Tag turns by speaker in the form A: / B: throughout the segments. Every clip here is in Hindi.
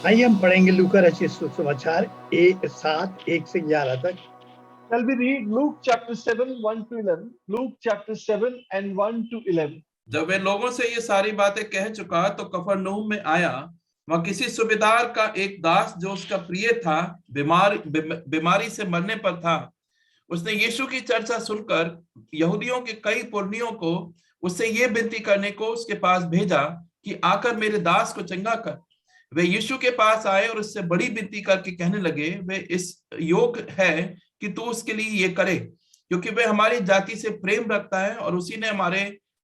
A: आइए हम पढ़ेंगे लूका रचित सुसमाचार 7:1-11 तक।
B: Shall we read Luke chapter 7, 1 to 11? Luke chapter 7 and 1 to 11.
C: जब वे लोगों से ये सारी बातें कह चुका तो कफरनहूम में आया। वह किसी सूबेदार का एक दास जो उसका प्रिय था बीमारी से मरने पर था। उसने यीशु की चर्चा सुनकर यहूदियों के कई पुरनियों को उससे ये विनती करने को उसके पास भेजा कि आकर मेरे दास को चंगा कर। वे यीशु के पास आए और उससे बड़ी विनती करके कहने लगे, वे इस योग्य है कि तू उसके लिए ये करे, क्योंकि वे हमारी जाति से प्रेम रखता है और उसी ने हमारे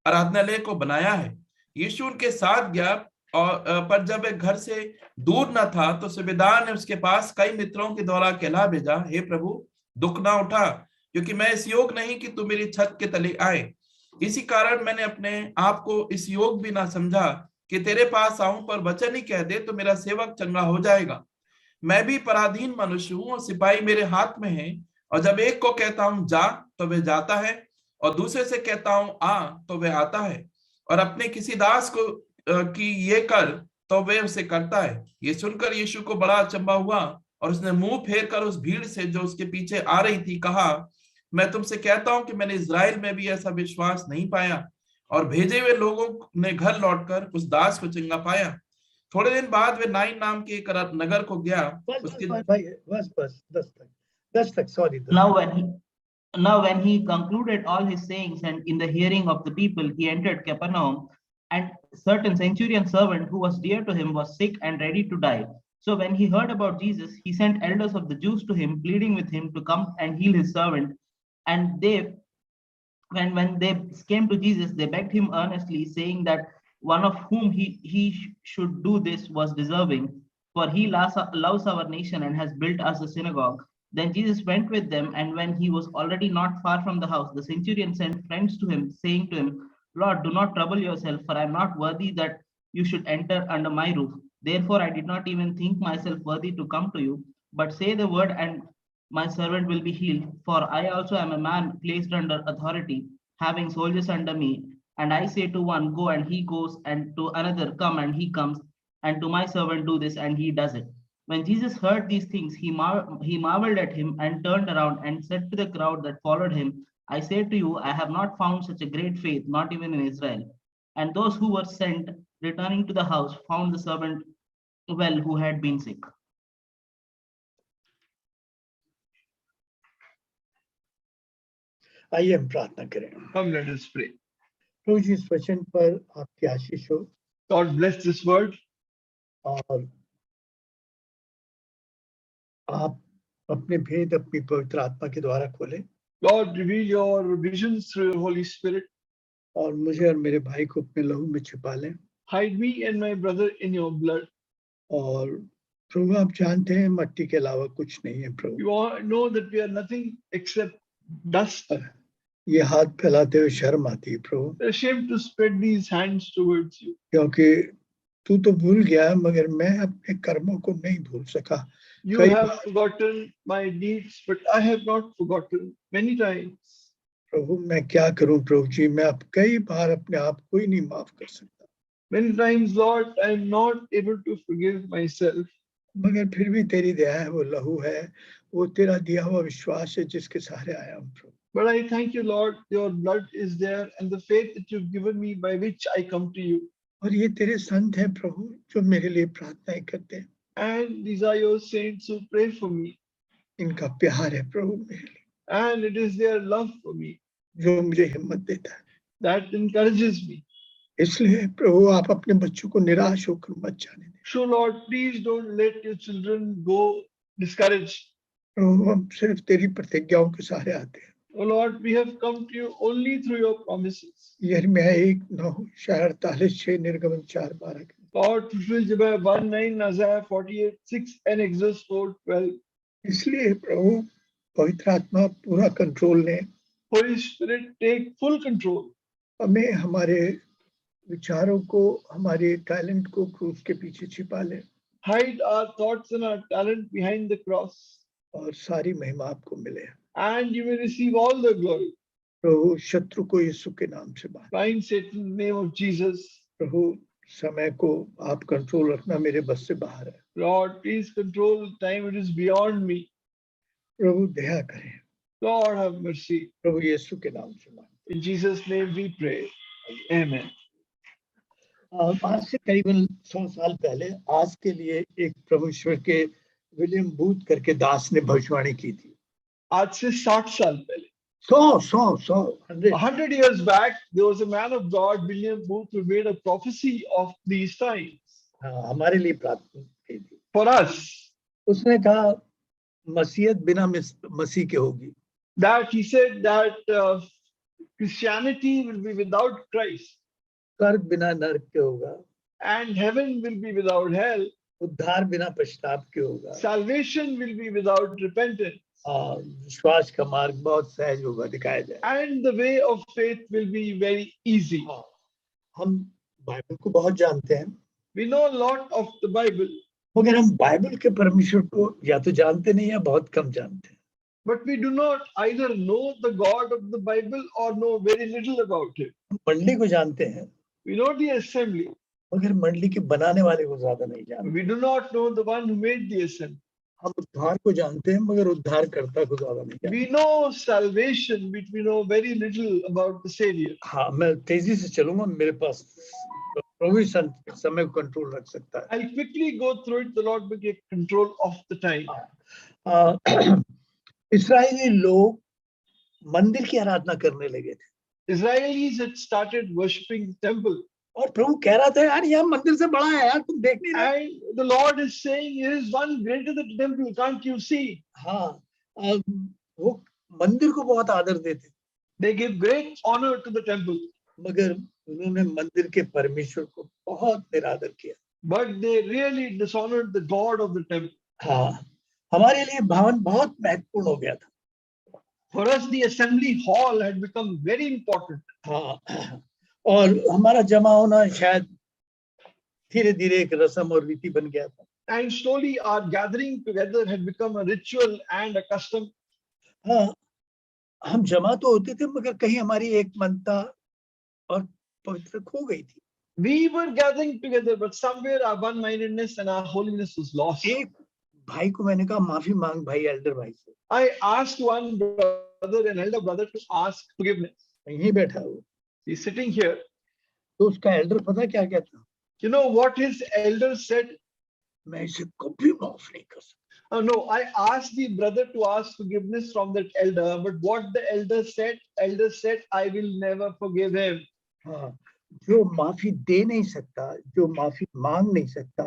C: आराधनालय को बनाया है। यीशु उनके साथ गया और पर जब वह घर से दूर न था तो सूबेदार ने उसके पास कई मित्रों के द्वारा कहला भेजा, हे प्रभु, दुख ना उठा, क्योंकि मैं इस योग नहीं कि तू मेरी छत के तले आए। इसी कारण मैंने अपने आप को इस योग भी ना समझा कि तेरे पास आऊं, पर वचन ही कह दे तो मेरा सेवक चंगा हो जाएगा। मैं भी पराधीन मनुष्य हूं और सिपाही मेरे हाथ में है, और जब एक को कहता हूं जा तो वह जाता है, और दूसरे से कहता हूं आ तो वह आता है, और अपने किसी दास को कि ये कर तो वह उसे करता है। ये सुनकर यीशु को बड़ा अचंभा हुआ और उसने मुंह फेर कर उस भीड़ से जो उसके पीछे आ रही थी कहा, मैं तुमसे कहता हूं कि मैंने इजराइल में भी ऐसा विश्वास नहीं पाया। और भेजे हुए लोगों ने घर लौटकर उस दास को चंगा पाया। थोड़े दिन बाद वे नाइन नाम के एक नगर को गया।
D: Now when he concluded all his sayings and in the hearing of the people, he entered Capernaum, and certain centurion servant who was dear to him was sick and ready to die. So when he heard about Jesus, he sent elders of the Jews to him, pleading with him to come and heal his servant. And when they came to Jesus, they begged him earnestly, saying that one of whom he should do this was deserving, for he loves our nation and has built us a synagogue. Then Jesus went with them, and when he was already not far from the house, the centurion sent friends to him, saying to him, Lord, do not trouble yourself, for I am not worthy that you should enter under my roof. Therefore I did not even think myself worthy to come to you, but say the word, and my servant will be healed. For I also am a man placed under authority, having soldiers under me. And I say to one, go, and he goes, and to another, come, and he comes, and to my servant, do this, and he does it. When Jesus heard these things, he marveled at him and turned around and said to the crowd that followed him, I say to you, I have not found such a great faith, not even in Israel. And those who were sent, returning to the house, found the servant well who had been sick.
A: आइए हम प्रार्थना करें।
B: Come, let us pray.
A: प्रभु जी, इस वचन पर आपकी आशीष हो।
B: God bless this word.
A: और आप अपने भेद अपनी पवित्र आत्मा के द्वारा खोलें।
B: God, reveal your visions through your Holy Spirit.
A: और मुझे और मेरे भाई को अपने लहू में छिपा लें।
B: Hide me and my brother in your blood.
A: और प्रभु, आप जानते हैं मट्टी के अलावा कुछ नहीं है प्रभु।
B: You all know that we are nothing except dust.
A: ये हाथ फैलाते हुए शर्म आती है प्रभु।
B: We're ashamed to spread these hands towards you.
A: क्योंकि तू तो भूल गया, मगर मैं अपने कर्मों को नहीं भूल सका।
B: You have forgotten my deeds, but I have not forgotten many times.
A: प्रभु, मैं क्या करूं प्रभु जी, मैं अब कई बार अपने आप को ही नहीं माफ कर सकता।
B: Many times, Lord, I am not able to forgive myself.
A: मगर फिर भी तेरी दया है, वो लहू है, वो तेरा दिया हुआ विश्वास है जिसके सहारे आया हूं प्रभु।
B: But I thank you, Lord, your blood is there and the faith that you've given me by which I come to you.
A: और ये तेरे संत हैं प्रभु जो मेरे लिए प्रार्थनाएं करते हैं।
B: And these are your saints who pray for me.
A: इनका प्यार है प्रभु मेरे लिए।
B: And it is their love for me
A: जो मुझे हिम्मत देता है।
B: that encourages me.
A: इसलिए प्रभु, आप अपने बच्चों को निराश होकर मत जाने दें।
B: So Lord, please don't let your children go discouraged.
A: प्रभु, हम सिर्फ तेरी प्रतिज्ञाओं के सहारे आते हैं।
B: Oh Lord, we have come to you only through your promises.
A: यिर्मयाह 1:9, शायद 48:6, निर्गमन 4:12।
B: Lord, fulfill Jeremiah 1:9, Isaiah 48:6, and Exodus 4:12.
A: इसलिए प्रभु, पवित्र आत्मा पूरा कंट्रोल ले।
B: Holy Spirit, take full control.
A: हमें हमारे विचारों को, हमारे टैलेंट को क्रूस के पीछे छिपा ले।
B: Hide our thoughts and our talent behind the cross.
A: और सारी महिमा आपको मिले।
B: And you may receive all the glory.
A: प्रभु, शत्रु को यीशु के नाम से बांध।
B: Bind Satan in the name of Jesus.
A: प्रभु, समय को आप कंट्रोल रखना मेरे बस से बाहर है।
B: Lord, please control time. It is beyond me.
A: प्रभु दया करें।
B: Lord, have mercy.
A: प्रभु यीशु के नाम से मांगते
B: In Jesus' name we pray. Amen.
A: हैं। आज से करीबन 100 साल पहले आज के लिए एक प्रभु ईश्वर के विलियम बूथ करके दास ने भविष्यवाणी की थी।
B: आज से 60 साल पहले,
A: 100
B: 100 years back, there was a man of God, William Booth, who made a prophecy of these times
A: हाँ, हमारे लिए प्रार्थना की थी।
B: for us.
A: उसने कहा मसीहत बिना मसीह के होगी।
B: That he said that Christianity will be without Christ
A: स्वर्ग बिना नरक के होगा।
B: and heaven will be without hell.
A: उद्धार बिना पश्चाताप के होगा।
B: Salvation will be without repentance.
A: विश्वास का मार्ग बहुत सहज होगा, दिखाया जाए।
B: And the way of faith will be very easy.
A: हम बाइबल को बहुत जानते हैं,
B: We know a lot of the Bible,
A: मगर हम बाइबल के परमेश्वर को या तो जानते नहीं या बहुत कम जानते हैं।
B: but we do not either know the God of the Bible or know very little about it.
A: हम मंडली को जानते हैं,
B: We know the assembly.
A: मगर मंडली के बनाने वाले को ज्यादा नहीं जानते।
B: We do not know the one who made the assembly.
A: हम उद्धार को जानते हैं, मगर उद्धारकर्ता को ज्यादा नहीं जानते।
B: We know salvation, but we know very little about the Savior.
A: हाँ, मैं तेजी से चलूंगा, मेरे पास प्रभु समय को कंट्रोल रख सकता है।
B: I'll quickly go through it. The Lord will get control of the time.
A: इस्राएली लोग मंदिर की आराधना करने लगे थे
B: Israelis had started worshipping the temple.
A: और प्रभु कह रहा था, यार यह मंदिर से बड़ा है यार, तुम देख नहीं रहे।
B: And the Lord is saying, there is one greater than the temple, can't you see?
A: हाँ, वो मंदिर को बहुत आदर देते,
B: They give great honor to the temple,
A: मगर उन्होंने मंदिर के परमेश्वर को बहुत निरादर किया।
B: but they really dishonored the God of the temple.
A: हाँ, हमारे लिए भवन बहुत महत्वपूर्ण हो गया था।
B: For us, the assembly hall had become very important.
A: हाँ, और हमारा जमा होना शायद धीरे धीरे एक रस्म और रीति बन गया था।
B: And slowly our gathering together had become a ritual and a custom.
A: हाँ, हम जमा तो होते थे, मगर कहीं हमारी एक मनता और पवित्र खो गई थी।
B: We were gathering together, but somewhere our one-mindedness and our holiness was lost.
A: एक भाई को मैंने कहा माफी मांग भाई, एल्डर भाई से।
B: I asked one brother, an elder brother, to ask forgiveness.
A: यहीं बैठा वो,
B: He's sitting here.
A: तो उसका एल्डर पता क्या कहता?
B: You know what his elder said?
A: मैं इसे कभी माफ नहीं कर सकता।
B: Oh, no, I asked the brother to ask forgiveness from that elder, but what the elder said, I will never forgive him.
A: हाँ, जो माफी दे नहीं सकता, जो माफी मांग नहीं सकता,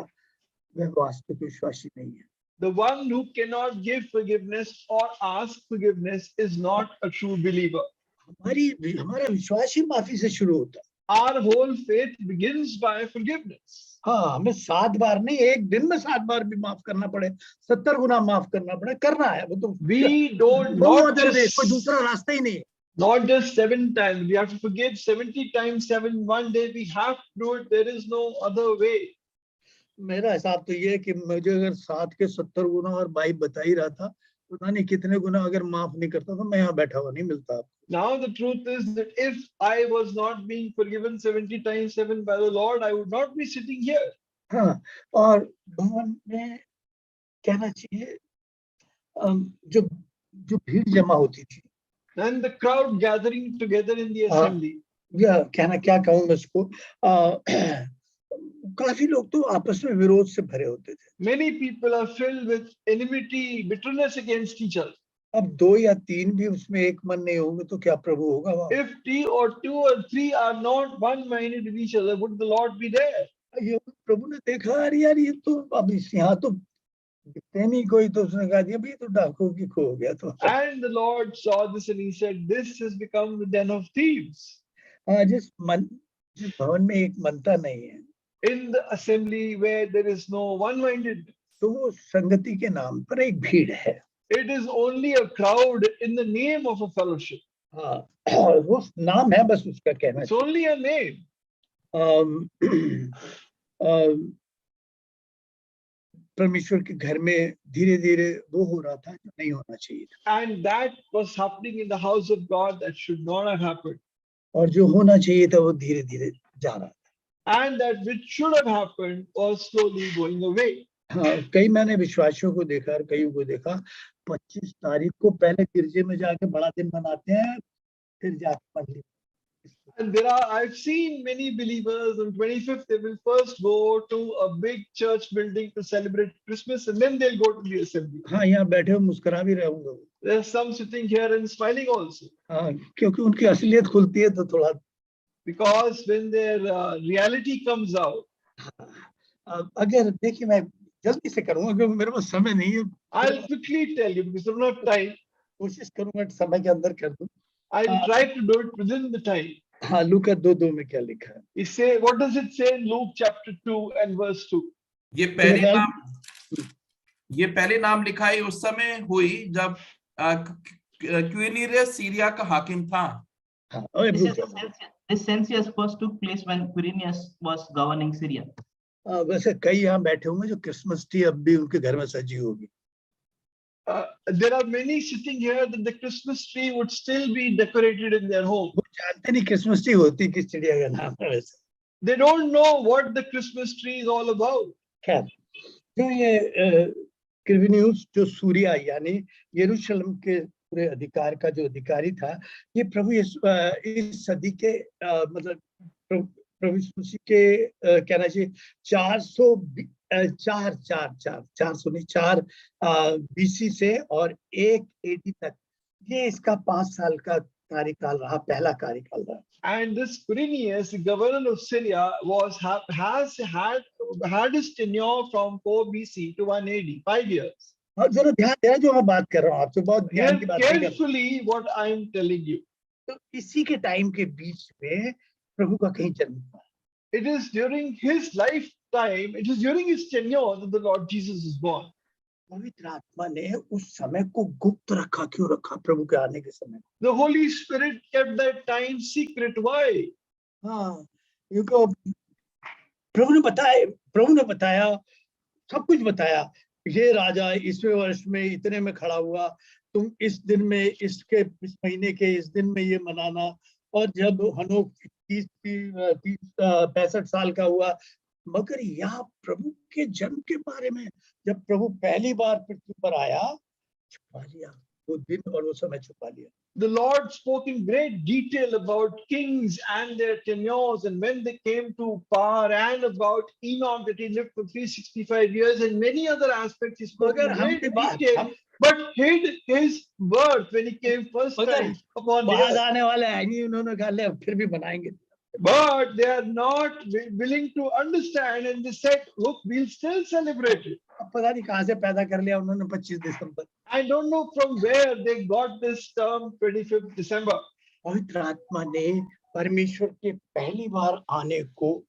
A: वह वास्तविक विश्वासी नहीं है।
B: The one who cannot give forgiveness or ask forgiveness is not a true believer.
A: हमारा विश्वास ही माफी से शुरू होता है।
B: Our whole faith begins by forgiveness.
A: हाँ, हमें 7 बार नहीं, एक दिन में 7 बार भी माफ करना पड़े, 70 गुना माफ करना पड़े, करना है वो तो।
B: We don't
A: कोई दूसरा रास्ता ही नहीं है।
B: Not just 7 times. We have to forgive 70 times 7 one day. We have to do it. There is no other way.
A: मेरा हिसाब तो ये है कि मुझे अगर 7 के 70 गुना और भाई बता ही रहा था, पता नहीं कितने गुना अगर माफ नहीं करता तो मैं यहाँ बैठा हुआ नहीं मिलता।
B: Now the truth is that if I was not being forgiven 70 times 7 by the Lord, I would not be sitting here.
A: हाँ, और भवन में कहना चाहिए जो भीड़ जमा होती थी,
B: And the crowd gathering together in the assembly.
A: या कहना क्या कहूँ मैं इसको, काफी लोग तो आपस में विरोध से भरे होते थे।
B: Many people are filled with enmity, bitterness against each other.
A: अब 2 या 3 भी उसमें एक मन नहीं होंगे तो क्या प्रभु होगा वहाँ?
B: If 2 or 3 are not one-minded with each other, would the Lord be there?
A: ये प्रभु ने देखा, अरे यार ये तो अब यहाँ तो दिखते नहीं कोई, तो उसने कहा दिया भाई तो डाकुओं की खो हो गया तो।
B: And the Lord saw this and he said, this has become the den of thieves.
A: हाँ, जिस भवन में एक मनता नहीं है,
B: In the assembly where there is no one-minded,
A: तो वो संगति के नाम पर एक भीड़ है।
B: it is only a crowd in the name of a fellowship.
A: हाँ, वो नाम है बस उसका कहना।
B: It's only a name.
A: परमेश्वर के घर में धीरे धीरे वो हो रहा था जो नहीं होना चाहिए था,
B: And that was happening in the house of God that should not have happened.
A: और जो होना चाहिए था वो धीरे धीरे जा रहा था।
B: and that which should have happened was slowly going away.
A: हाँ, कई मैंने विश्वासियों को देखा और कईयों को देखा 25 तारीख को पहले गिरजे में जाके बड़ा दिन मनाते हैं, फिर जाके मंदिर।
B: And I've seen many believers on 25th, they will first go to a big church building to celebrate Christmas and then they'll go to the assembly.
A: हाँ, यहाँ बैठे हुए मुस्कुरा भी रहे होंगे।
B: There's some sitting here and smiling also.
A: हाँ, क्योंकि उनकी असलियत खुलती है तो थोड़ा।
B: Because when their reality comes out.
A: अगर देखिए मैं जल्दी से करूँगा क्योंकि मेरे पास समय नहीं है।
B: I'll quickly tell you because I'm not time.
A: कोशिश करूँगा समय के अंदर कर दूँ।
B: I'll try to do it within the time.
A: हाँ, लूका 2:2 में क्या लिखा है?
B: What does it say in Luke chapter 2 and verse 2?
C: ये पहले नाम लिखाई उस समय हुई जब क्विरिनियस सीरिया का हाकिम था।
A: हाँ,
D: This census first took place when Quirinius was governing Syria.
A: वैसे कई यहाँ बैठे होंगे जो क्रिसमस ट्री अब भी उनके घर में सजी होगी।
B: There are many sitting here that the Christmas tree would still be decorated in their home.
A: वो जानते नहीं क्रिसमस ट्री होती किस चिड़िया का नाम है वैसे।
B: They don't know what the Christmas tree is all about.
A: खैर, जो ये क्विरिनियस जो सूरिया यानी यरूशलेम के पूरे अधिकार का जो अधिकारी था, ये प्रभु इस सदी के मतलब प्रभु यीशु मसीह के कहना चाहिए 404 BC से और 1 AD तक ये इसका 5 साल का कार्यकाल रहा, पहला कार्यकाल रहा।
B: And this Quirinius, the governor of Syria, has had his tenure from 4 BC to 1 AD, 5 years.
A: और जरा ध्यान देना जो मैं बात कर रहा हूँ आपसे, बहुत ध्यान की बात कर रहा हूँ।
B: Carefully what I am telling you.
A: तो इसी के टाइम के बीच में प्रभु का कहीं जन्म हुआ।
B: It is during his lifetime, it is during his tenure that the Lord Jesus is born.
A: पवित्र आत्मा ने उस समय को गुप्त रखा, क्यों रखा? प्रभु के आने के समय।
B: The Holy Spirit kept that time secret. Why?
A: हाँ, क्योंकि प्रभु ने बताया, सब कुछ बताया। ये राजा इसवें वर्ष में इतने में खड़ा हुआ, तुम इस दिन में इस महीने के इस दिन में ये मनाना। और जब हनोक 65 साल का हुआ, मगर यहाँ प्रभु के जन्म के बारे में जब प्रभु पहली बार पृथ्वी पर आया, छुपा लिया वो दिन और वो समय, छुपा लिया।
B: The Lord spoke in great detail about kings and their tenures and when they came to power, and about Enoch that he lived for 365 years and many other aspects. He spoke in great detail, but hid his birth when he came first time upon the earth.
A: आने वाले हैं नहीं, उन्होंने कहा ले फिर भी बनाएंगे।
B: But they are not willing to understand, and they said, look, we'll still celebrate it.
A: पता नहीं कहाँ से पैदा कर लिया उन्होंने 25 दिसंबर।
B: I don't know from where they got this term 25th December.
A: पवित्र आत्मा ने परमेश्वर के पहली बार आने को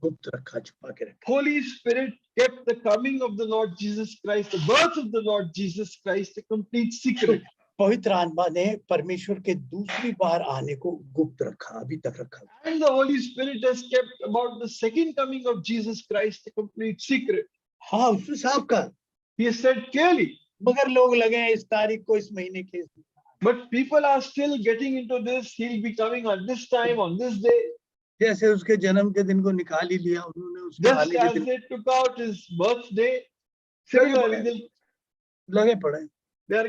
A: गुप्त रखा, छुपा के रखा।
B: Holy Spirit kept the coming of the Lord Jesus Christ, the birth of the Lord Jesus Christ, a complete secret.
A: पवित्र आत्मा ने परमेश्वर के दूसरी बार आने को गुप्त रखा, अभी तक रखा।
B: And the Holy Spirit has kept about the second coming of Jesus Christ a complete secret.
A: हाँ, उसने साफ कहा।
B: He has said clearly.
A: मगर लोग लगे हैं इस तारीख को, इस महीने के।
B: But people are still getting into this. He'll be coming on this time, on this day.
A: जैसे उसके जन्म के दिन को निकाल ही लिया उन्होंने, उसके
B: Just
A: आने के
B: as
A: दिन
B: they took out his birthday, similarly
A: लगे पड़े।
B: they're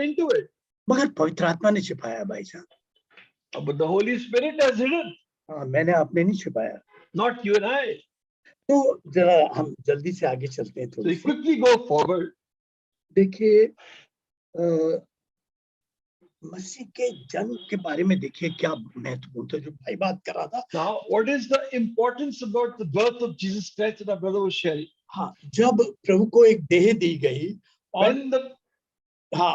B: into it.
A: मगर पवित्र आत्मा ने छिपाया भाई साहब।
B: But the Holy Spirit has hidden.
A: हाँ, मैंने आपने नहीं छिपाया।
B: Not you and I.
A: तो जरा हम जल्दी से आगे चलते हैं।
B: So we quickly go forward.
A: देखिए मसीह के जन्म के बारे में देखिए क्या महत्वपूर्ण था, जो भाई बात कर रहा था।
B: Now, what is the importance about the birth of Jesus Christ that our brother was sharing?
A: हाँ, जब प्रभु को एक देह दी गई और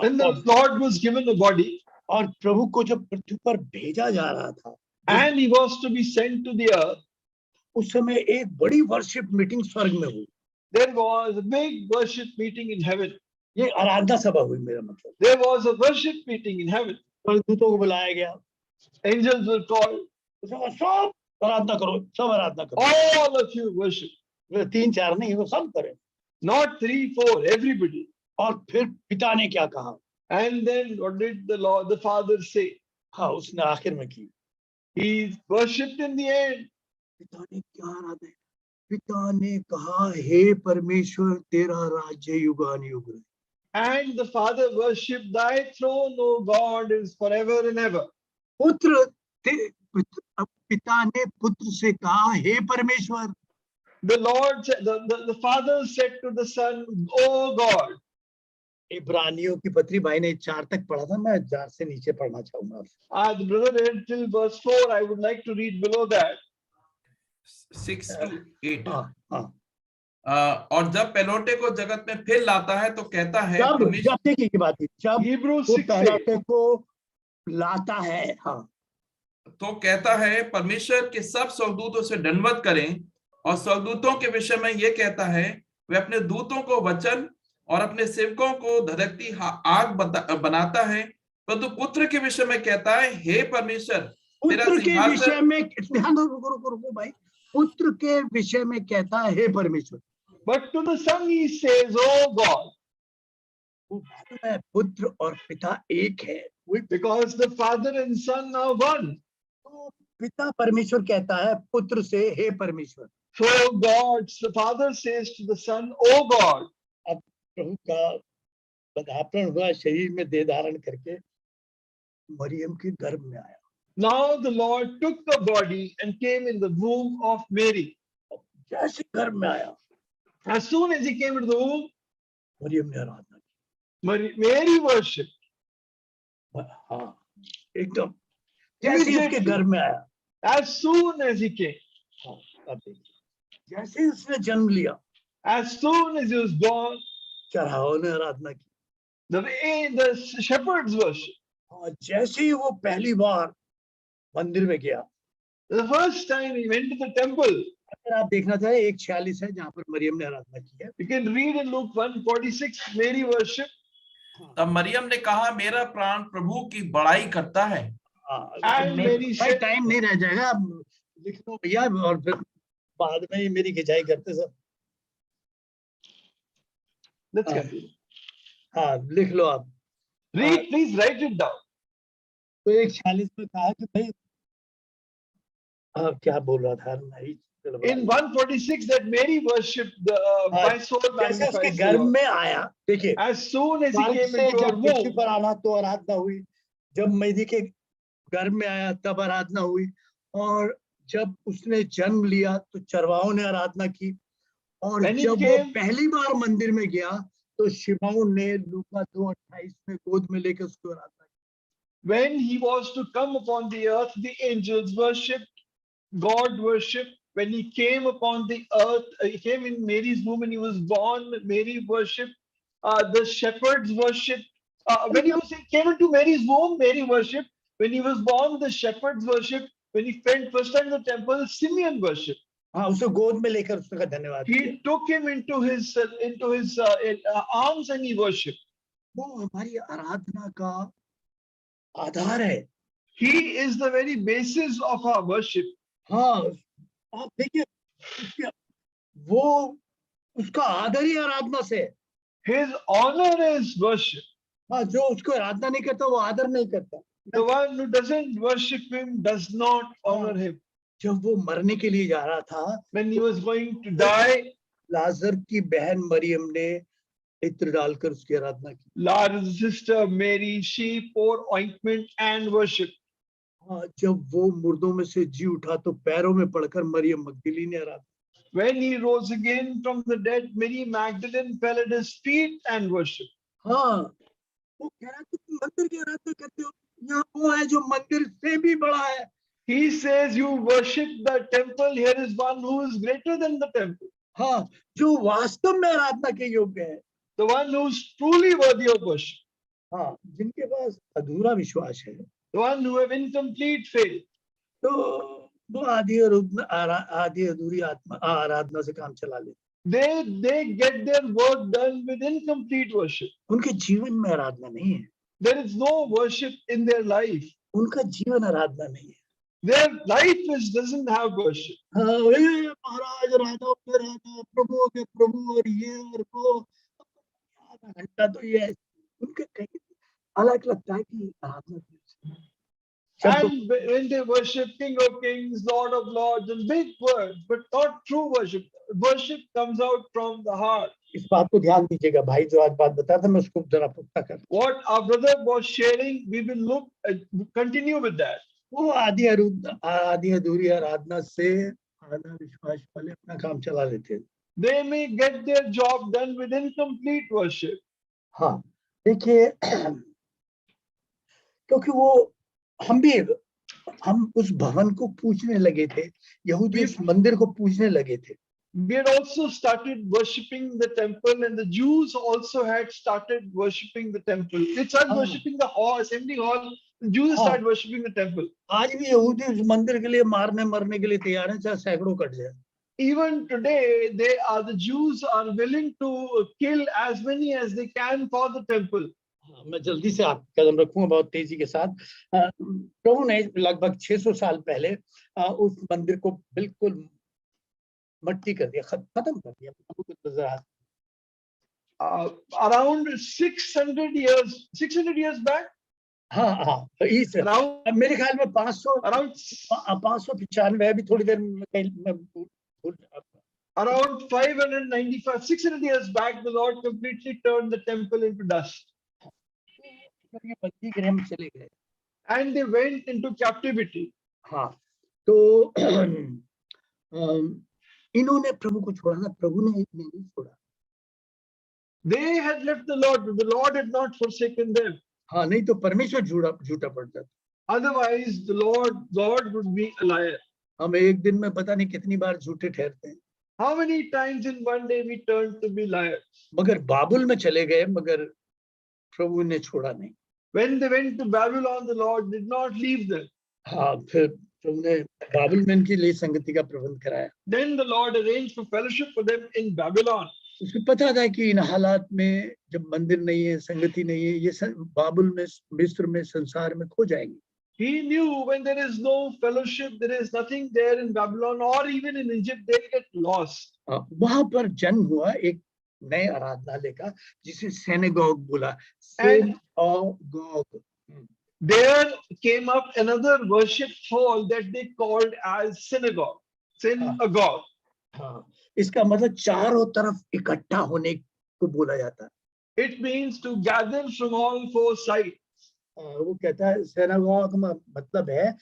B: when the Lord was given a body,
A: और प्रभु को जब पृथ्वी पर भेजा जा रहा था,
B: and he was to be sent to the earth,
A: उस समय एक बड़ी वर्शिप मीटिंग स्वर्ग में हुई।
B: There was a big worship meeting in heaven.
A: ये आराधना सभा हुई, मेरा मतलब।
B: There was a worship meeting in heaven.
A: स्वर्गदूतों को बुलाया गया,
B: Angels were called.
A: सब आराधना करो, सब आराधना करो।
B: All of you worship.
A: 3-4 नहीं, वो सब करें।
B: Not 3-4, everybody.
A: और फिर पिता ने क्या कहा?
B: And then what did the Father say?
A: हाँ, उसने आखिर में की।
B: He worshipped in the end.
A: पिता ने क्या आराधना, पिता ने कहा हे परमेश्वर तेरा राज्य युगान युग रहे।
B: And the father worshipped, thy throne, O God, is forever and ever.
A: पिता ने पुत्र से कहा हे परमेश्वर।
B: The Lord, the father said to the son, O God.
A: इब्रानियों की पत्री भाई ने 4 तक पढ़ा था, मैं 4 से नीचे पढ़ना चाहूंगा।
B: The brother read till verse 4. I would like to read below that.
C: 6 to 8।
A: हाँ।
C: और जब पेलोटे को जगत में फिर लाता है तो कहता है
A: जब देखिए की बात है, जब
B: Hebrews
A: वो
B: 6:8
A: पेलोटे को लाता है, हाँ,
C: तो कहता है परमेश्वर के सब स्वर्गदूतों से दंडवत करें, और स्वर्गदूतों के विषय में ये कहता है वे अपने दूतों को वचन और अपने सेवकों को धधकती आग बनाता है, परंतु पुत्र के विषय में कहता है हे परमेश्वर तेरा
A: पुत्र के
C: सिंहासन।
A: विषय में ध्यान दो, रुको भाई, पुत्र के विषय में कहता है हे परमेश्वर।
B: But to the son he says, O God.
A: वो मालूम है पुत्र और पिता एक है,
B: Because the father and son are one.
A: तो पिता परमेश्वर कहता है पुत्र से हे परमेश्वर।
B: So God, the father says to the son, O God.
A: अब प्रभु का पदार्पण हुआ, शरीर में देह धारण करके मरियम के गर्भ में आया।
B: Now the Lord took the body and came in the womb of Mary.
A: जैसे गर्भ में आया,
B: As soon as he came into the womb,
A: Maryam ने आराधना
B: Mary worshipped.
A: की। हाँ, एकदम जैसे ही उसके गर्भ में आया,
B: As soon as he came,
A: हाँ, अब देखिए, जैसे ही उसने जन्म लिया,
B: as soon as he was born,
A: चढ़ाओं ने आराधना की।
B: the shepherds worship.
A: हाँ, जैसे ही वो पहली बार मंदिर में गया,
B: The first time he went to the temple,
A: अगर आप देखना चाहे 1:46 है जहाँ पर मरियम ने आराधना की है।
B: you can read in Luke 1:46, Mary worshiped.
C: तब मरियम ने कहा मेरा प्राण प्रभु की बड़ाई करता है।
B: And Mary said,
A: टाइम नहीं रह जाएगा, लिख लो भैया, और फिर बाद में ही मेरी खिंचाई करते सब।
B: let's continue.
A: हाँ, लिख लो आप।
B: Read, please write it down.
A: तो 1:46 में कहा कि भाई क्या बोल रहा था नहीं,
B: In 1:46 that Mary worshipped my soul
A: जैसे उसके
B: magnifies the
A: गर्भ
B: Lord.
A: में आया, देखिए
B: As soon as he came
A: से
B: into her
A: जब पृथ्वी
B: womb,
A: पर आना तो आराधना हुई, जब मैरी के गर्भ में आया तब आराधना हुई, और जब उसने जन्म लिया तो चरवाहों ने आराधना की, और
B: When he
A: जब वो
B: came-
A: पहली बार मंदिर में गया तो शिमौन ने लूका 2:28 में गोद में लेकर उसको आराधना की।
B: when he was to come upon the earth, the angels worshipped, God worshipped. When he came upon the earth, he came in Mary's womb and he was born, Mary worshipped. The shepherds worshipped. When he came into Mary's womb, Mary worshipped. When he was born, the shepherds worshipped. When he went first time to the temple, Simeon worshipped.
A: हाँ, उसे गोद में लेकर उसने कहा धन्यवाद किया।
B: He took him into his arms and he worshipped.
A: वो हमारी आराधना का आधार है।
B: He is the very basis of our worship.
A: हाँ, आप देखिए वो उसका आदर ही आराधना से है।
B: His honor is worship.
A: हाँ, जो उसको आराधना नहीं करता वो आदर नहीं करता।
B: The one who doesn't worship him does not honor him.
A: जब वो मरने के लिए जा रहा था,
B: When he was going to die,
A: लाजर की बहन मरियम ने इत्र डालकर उसकी आराधना की।
B: Lazarus' sister Mary, she poured ointment and worship.
A: हाँ, जब वो मुर्दों में से जी उठा तो पैरों में पड़कर मरियम मगदली ने आराधना।
B: When he rose again from the dead, Mary Magdalene fell at his feet and worshiped.
A: हाँ, वो कह रहा तुम मंदिर की आराधना करते हो, यहाँ वो है जो मंदिर से भी बड़ा है।
B: He says, you worship the temple, here is one who is greater than the temple.
A: हाँ, जो वास्तव में आराधना के योग्य है।
B: The one who is truly worthy of worship.
A: हाँ, जिनके पास अधूरा विश्वास है,
B: The one who have incomplete faith.
A: तो वो आधी अधूरी आराधना से काम चला ले।
B: They get their work done with incomplete worship.
A: उनके जीवन में आराधना नहीं है।
B: There is no worship in their life.
A: उनका जीवन आराधना नहीं है।
B: Their life doesn't have worship.
A: हाँ, महाराज राधा पे राधा, प्रभु के प्रभु, और ये और वो, आधा घंटा तो ये उनके कहीं अलग लगता है कि आराधना।
B: And when they worship King of Kings, Lord of Lords, and big words, but not true worship. Worship comes out from the heart.
A: इस बात को ध्यान दीजिएगा, भाई जो आज बात बताया था मैं उसको जरा पुख्ता कर।
B: What our brother was sharing, we will continue with that.
A: वो आधी अधूरी आराधना से आधा विश्वास वाले अपना काम चला लेते।
B: They may get their job done with incomplete worship.
A: हाँ, देखिए, क्योंकि वो हम उस भवन को पूजने लगे थे, यहूदी उस मंदिर को पूजने लगे थे।
B: We had also started worshipping the temple, and the Jews also had started worshipping the temple. They started worshipping the hall, assembly hall. The Jews started worshipping the temple.
A: आज भी यहूदी उस मंदिर के लिए मरने के लिए तैयार हैं, चाहे सैकड़ों कट जाए।
B: Even today, the Jews are willing to kill as many as they can for the temple.
A: मैं जल्दी से आप कदम रखूंगा बहुत तेजी के साथ। प्रभु ने लगभग 600 साल पहले उस मंदिर को बिल्कुल मट्टी कर दिया, खत्म कर दिया।
B: Around 600 years back.
A: हाँ, मेरे ख्याल में 595 है, अभी थोड़ी देर में
B: around 595, 600 years back, the Lord completely turned the temple into dust.
A: चले गए
B: and they went into captivity.
A: हाँ, तो इन्होंने प्रभु को छोड़ा ना, प्रभु ने नहीं छोड़ा।
B: They had left the Lord, but the Lord had not forsaken them.
A: हाँ, नहीं तो परमेश्वर झूठा पड़ जाता।
B: Otherwise, the Lord would be a liar.
A: हम एक दिन में पता नहीं कितनी बार झूठे ठहरते हैं।
B: How many times in one day we turn to be liars?
A: मगर बाबुल में चले गए, मगर प्रभु ने छोड़ा नहीं।
B: When they went to Babylon, the Lord did not leave them.
A: हाँ, फिर प्रभु ने बाबुल में इनके लिए संगति का प्रबंध कराया।
B: Then the Lord arranged for fellowship for them in Babylon.
A: उसको पता था कि इन हालात में जब मंदिर नहीं है, संगति नहीं है, ये बाबुल में, मिस्र में, संसार में खो जाएंगे।
B: He knew when there is no fellowship, there is nothing there in Babylon or even in Egypt, they'll get lost.
A: वहां पर जन्म हुआ एक नए आराधनालय का, जिसे synagogue बोला। synagogue.
B: There came up another worship hall that they called as synagogue. Synagogue.
A: हाँ, इसका मतलब चारों तरफ इकट्ठा होने को बोला जाता है।
B: It means to gather from all four sides.
A: वो कहता है synagogue का मतलब है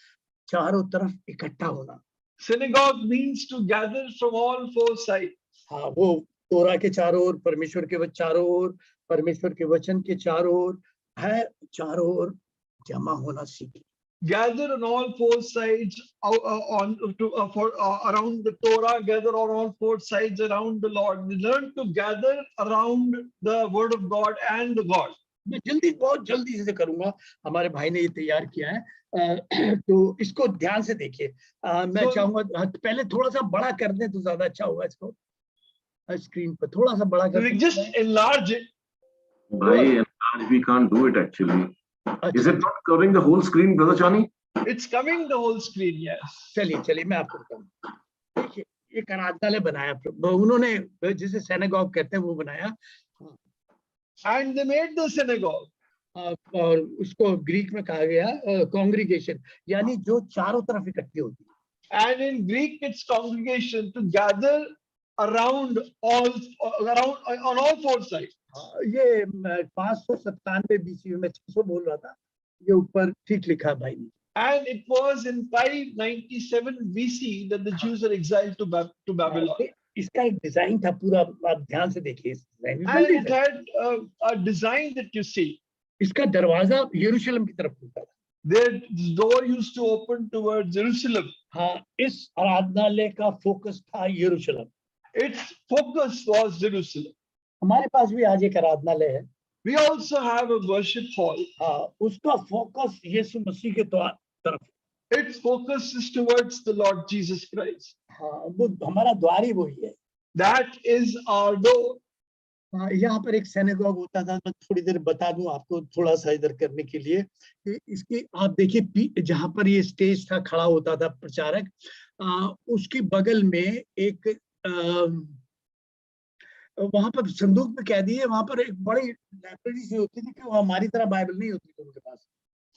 A: चारों तरफ इकट्ठा होना।
B: Synagogue means to gather from all four sides.
A: हाँ, वो तोरा के चारों ओर, परमेश्वर के चारों ओर, परमेश्वर के वचन के चारों ओर है, चारों ओर जमा होना सीखे।
B: Gather on all four sides around the Torah, gather on all four sides around the Lord. Learn to gather around the word of God and the God.
A: मैं बहुत जल्दी से करूंगा, हमारे भाई ने ये तैयार किया है, तो इसको ध्यान से देखिए। मैं चाहूंगा पहले थोड़ा सा बड़ा कर दें तो ज्यादा अच्छा होगा। इसको स्क्रीन पर थोड़ा सा बड़ा कर दें।
B: Just enlarge it.
E: By enlarge, we can't do it actually. Is it not covering the whole screen, Brother Chani?
B: It's covering the whole screen, yes.
A: चलिए मैं आपको बताऊं। देखिए, एक आराधनालय बनाया उन्होंने, जिसे synagogue कहते हैं, वो बनाया।
B: And they made the synagogue.
A: और उसको ग्रीक में कहा गया congregation, यानी जो चारों तरफ इकट्ठी होती है।
B: And in Greek, it's congregation, to gather around on all four sides.
A: ये 597 BC में, 600 बोल रहा था, ये ऊपर ठीक लिखा है भाई ने।
B: And it was in 597 BC that the Jews were exiled to Babylon.
A: इसका एक डिजाइन था पूरा, आप ध्यान से देखिए।
B: And it had a design that you see.
A: इसका दरवाजा यरूशलेम की तरफ खुलता था।
B: Their door used to open towards Jerusalem.
A: हाँ, इस आराधनालय का फोकस था यरूशलेम।
B: Its focus was Jerusalem.
A: हमारे पास भी आज एक आराधनालय है।
B: We also have a worship hall.
A: हाँ, उसका फोकस यीशु मसीह के तरफ।
B: Its focus is towards the Lord Jesus Christ.
A: हाँ, वो हमारा द्वार ही वही है।
B: That is our door.
A: हाँ, यहाँ पर एक synagogue होता था, मैं थोड़ी देर बता दूं आपको, थोड़ा सा इधर करने के लिए। इसकी आप देखिए, जहाँ पर ये स्टेज था, खड़ा होता था प्रचारक, उसकी बगल में एक वहां पर संदूक में कह दिए, वहां पर एक बड़ी लाइब्रेरी सी होती थी कि वो हमारी तरह बाइबल नहीं होती थी उनके पास।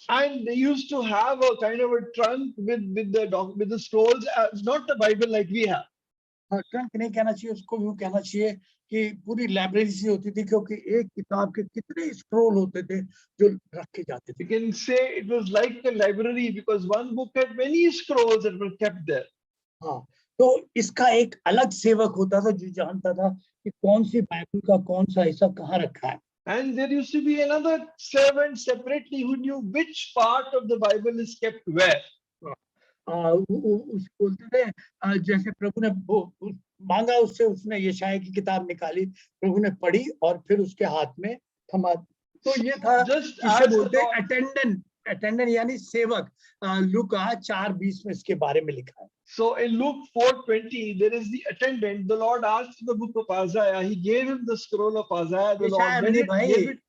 B: And they used to have a kind of a trunk with the scrolls, not the Bible like we have.
A: हाँ, ट्रंक नहीं कहना चाहिए उसको, यूँ कहना चाहिए कि पूरी लाइब्रेरी सी होती थी, क्योंकि एक किताब के कितने स्क्रोल होते थे जो रखे जाते
B: You
A: थे।
B: can say it was like a library because one book had many scrolls that were kept there.
A: हाँ, तो इसका एक अलग सेवक होता था जो जानता था कि कौन सी बाइबल का कौन सा हिस्सा कहाँ रखा है।
B: And there used to be another servant separately who knew which part of the Bible is kept where.
A: उसको बोलते थे, जैसे प्रभु ने वो मांगा उससे, उसने यशाया की किताब निकाली, प्रभु ने पढ़ी और फिर उसके हाथ में थमा। तो ये था,
B: Just
A: इसे
B: as the
A: बोलते हैं
B: Lord,
A: अटेंडेंट, अटेंडेंट यानी सेवक। लूका 4:20 में इसके बारे में लिखा है।
B: so in Luke 4:20, there is the attendant. The Lord asked for the book of Isaiah. He gave him the scroll of Isaiah. The Lord
A: यशाया
B: read
A: मेरे
B: it,
A: भाई,
B: gave it.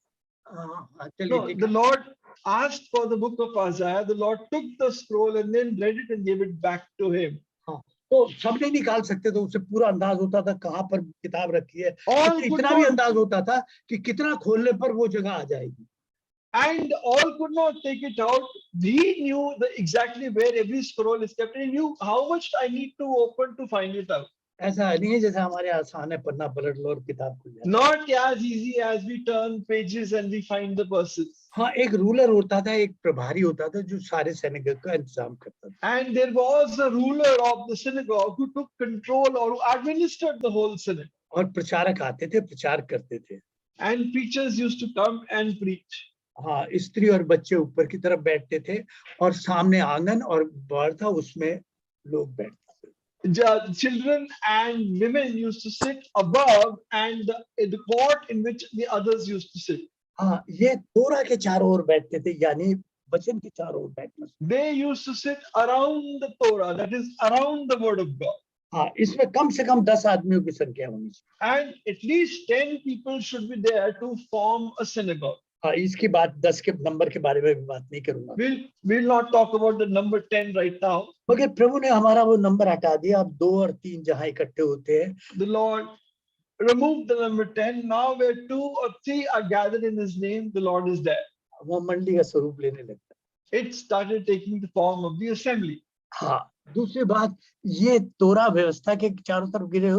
A: चलिए
B: No,
A: ठीक
B: the
A: है।
B: Lord asked for the book of Isaiah. The Lord took the scroll and then read it and gave it back to him.
A: तो सब नहीं निकाल सकते थे, उसे पूरा अंदाज होता था कहाँ पर किताब रखी है।
B: All
A: उसे
B: could
A: इतना भी
B: not,
A: अंदाज होता था कि कितना खोलने पर वो जगह आ जाएगी।
B: and all could not take it out. He knew exactly where every scroll is kept. He knew how much I need to open to find it out.
A: ऐसा नहीं है जैसे हमारे आसान है, पन्ना पलट लो और किताब खुल जाए।
B: Not as easy as we turn pages and we find the verses.
A: हाँ, एक रूलर होता था, एक प्रभारी होता था जो सारे सैनिकों का इंतजाम करता था।
B: And there was a ruler of the synagogue who took control or who administered the whole synagogue.
A: और प्रचारक आते थे, प्रचार करते थे।
B: And preachers used to come and preach.
A: हाँ, स्त्री और बच्चे ऊपर की तरफ बैठते थे और सामने आंगन और बार था, उसमें लोग बैठते थे।
B: Children and women used to sit above and the court in which the others used to sit.
A: हाँ, ये तोरा के चारों ओर बैठते थे, यानी वचन के चारों ओर बैठना।
B: They used to sit around the Torah, that is around the word of God.
A: हाँ, इसमें कम से कम 10 आदमियों की संख्या होनी चाहिए।
B: And at least 10 people should be there to form a synagogue.
A: हाँ, इसकी बात 10 के नंबर के बारे में भी बात नहीं करूंगा।
B: We'll not talk about the number 10 right now.
A: मगर प्रभु ने हमारा वो नंबर हटा दिया। अब 2 और 3 जहाँ इकट्ठे होते हैं,
B: The Lord removed the number 10. Now where 2 or 3 are gathered in his name, the Lord is there.
A: वो मंडली का स्वरूप लेने लगता है।
B: It started taking the form of the assembly.
A: हाँ, दूसरी बात, ये तोरा व्यवस्था के चारों तरफ गिरे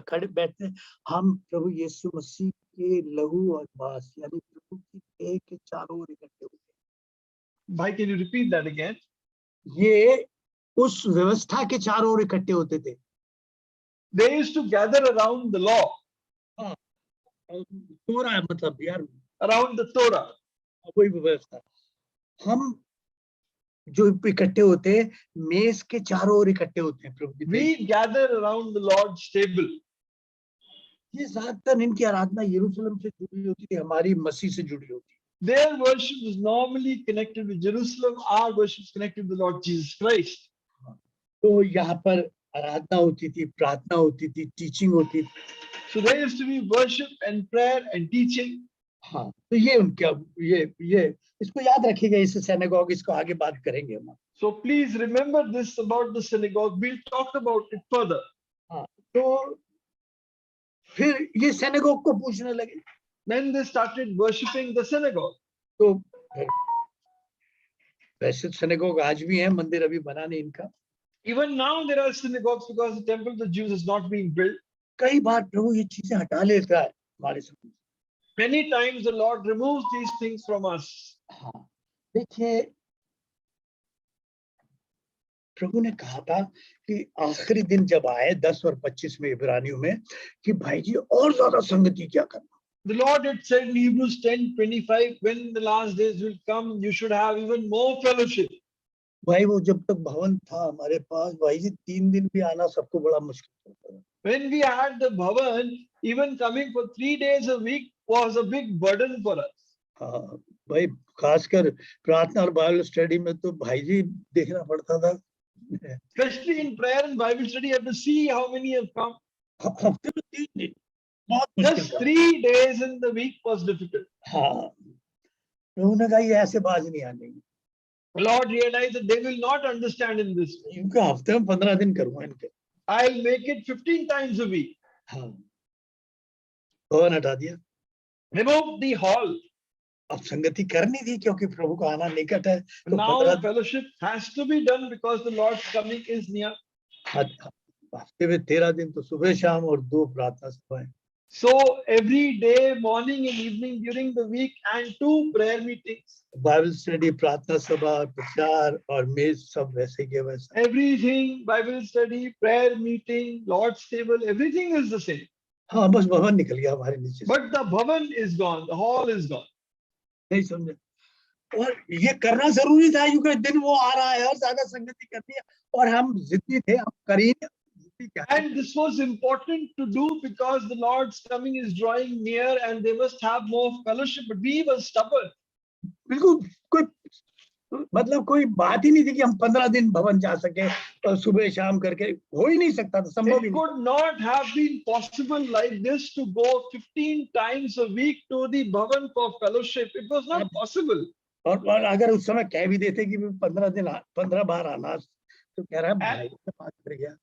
A: खड़े बैठते, हम प्रभु यीशु मसीह के लहू और मांस यानी प्रभु की देह के चारों ओर इकट्ठे होते।
B: Bhai, can you repeat that again?
A: ये उस व्यवस्था के चारों ओर इकट्ठे होते थे।
B: They used to gather around the law,
A: तोरा मतलब यार
B: around the Torah.
A: वही व्यवस्था। हम जो इकट्ठे होते हैं, मेज के चारों ओर इकट्ठे होते हैं प्रभु की देह।
B: We gather around the Lord's table.
A: ये ज्यादातर इनकी आराधना यरूशलेम से जुड़ी होती थी, हमारी मसीह से जुड़ी होती।
B: Their worship is normally connected with Jerusalem. Our worship is connected with the Lord Jesus Christ.
A: तो यहाँ पर आराधना होती थी, प्रार्थना होती थी, टीचिंग होती थी।
B: So there used to be worship and prayer and teaching.
A: हाँ, तो ये उनका ये इसको याद रखिएगा, इस सिनेगॉग, इसको आगे बात करेंगे हम।
B: So please remember this about the synagogue. We'll talk about it further.
A: हाँ, तो फिर ये सिनेगॉग को पूछने लगे।
B: Then they started worshipping the synagogue.
A: तो वैसे सिनेगॉग आज भी है, मंदिर अभी बना नहीं इनका।
B: Even now there are synagogues because the temple of the Jews is not being built.
A: कई बार प्रभु ये चीजें हटा लेता है हमारे से।
B: Many times the Lord removes these things from us.
A: हाँ, देखिए प्रभु ने कहा था कि आखिरी दिन जब आए 10 और 25 में इब्रानियों में कि भाई जी और ज्यादा संगति क्या करना।
B: The Lord had said in Hebrews 10:25, when the last days will come, you should have even more fellowship.
A: भाई वो जब तक भवन था हमारे पास, भाई जी 3 दिन भी आना सबको बड़ा मुश्किल होता था।
B: When we had the bhavan, even coming for 3 days a week was a big burden for us.
A: हाँ भाई, खासकर प्रार्थना और बाइबल स्टडी में तो भाई जी देखना पड़ता था।
B: Especially in prayer and Bible study, you have to see how many have come.
A: हफ्ते में 3 दिन बहुत मुश्किल
B: Just
A: था।
B: 3 days in the week was difficult.
A: हाँ, उन्होंने कहा ये ऐसे बाज नहीं आने।
B: The Lord realized that they will not understand in this way.
A: इनका हफ्ते में 15 दिन करूँगा इनके।
B: I'll make it 15 times a week.
A: हाँ, भवन हटा दिया।
B: Remove the hall.
A: अब संगति करनी थी क्योंकि प्रभु का आना निकट है। तो
B: Now
A: 15
B: fellowship has to be done because the Lord's coming is near.
A: हफ्ते में 13 दिन तो सुबह शाम और 2 प्रार्थना सभाएं।
B: So every day, morning and evening during the week, and 2 prayer meetings.
A: Bible study, प्रार्थना सभा, प्रचार और मेज सब वैसे के वैसे।
B: Everything, Bible study, prayer meeting, Lord's table, everything is the same.
A: हाँ, बस भवन निकल गया हमारे नीचे से।
B: But the bhavan is gone, the hall is gone.
A: नहीं समझे। और ये करना जरूरी था क्योंकि दिन वो आ रहा है और ज्यादा संगति करनी है और हम जिद्दी थे, हम करेंगे।
B: And this was important to do because the Lord's coming is drawing near and they must have more fellowship. But we were stubborn.
A: बिल्कुल कोई मतलब कोई बात ही नहीं थी कि हम 15 दिन भवन जा सके और सुबह शाम करके, हो ही नहीं सकता था, संभव ही
B: It
A: नहीं।
B: could not have been possible like this to go 15 times a week to the bhavan for fellowship. It was not possible.
A: और अगर उस समय कह भी देते कि 15 बार आना, तो कह रहा है भाई से बात कर गया।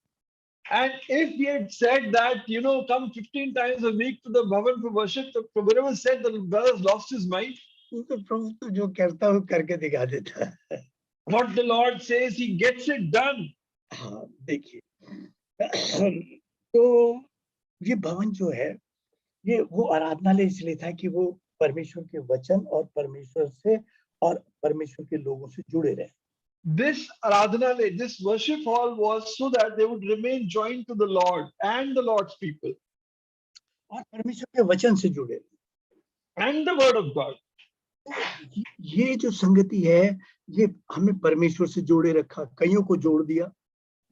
B: And if we had said that, come 15 times a week to the bhavan for worship, the Prabhu said the brother lost his mind.
A: तो प्रभु तो जो करता है वो करके दिखा देता है।
B: What the Lord says, he gets it done.
A: हाँ, देखिए तो ये भवन जो है, ये वो आराधनालय इसलिए था कि वो परमेश्वर के वचन और परमेश्वर से और परमेश्वर के लोगों से जुड़े रहे।
B: This Aradhanalaya, this worship hall was so that they would remain joined to the Lord and the Lord's people.
A: और परमेश्वर के वचन से जुड़े
B: and the word of God.
A: ये जो संगति है, ये हमें परमेश्वर से जोड़े रखा, कईयों को जोड़ दिया।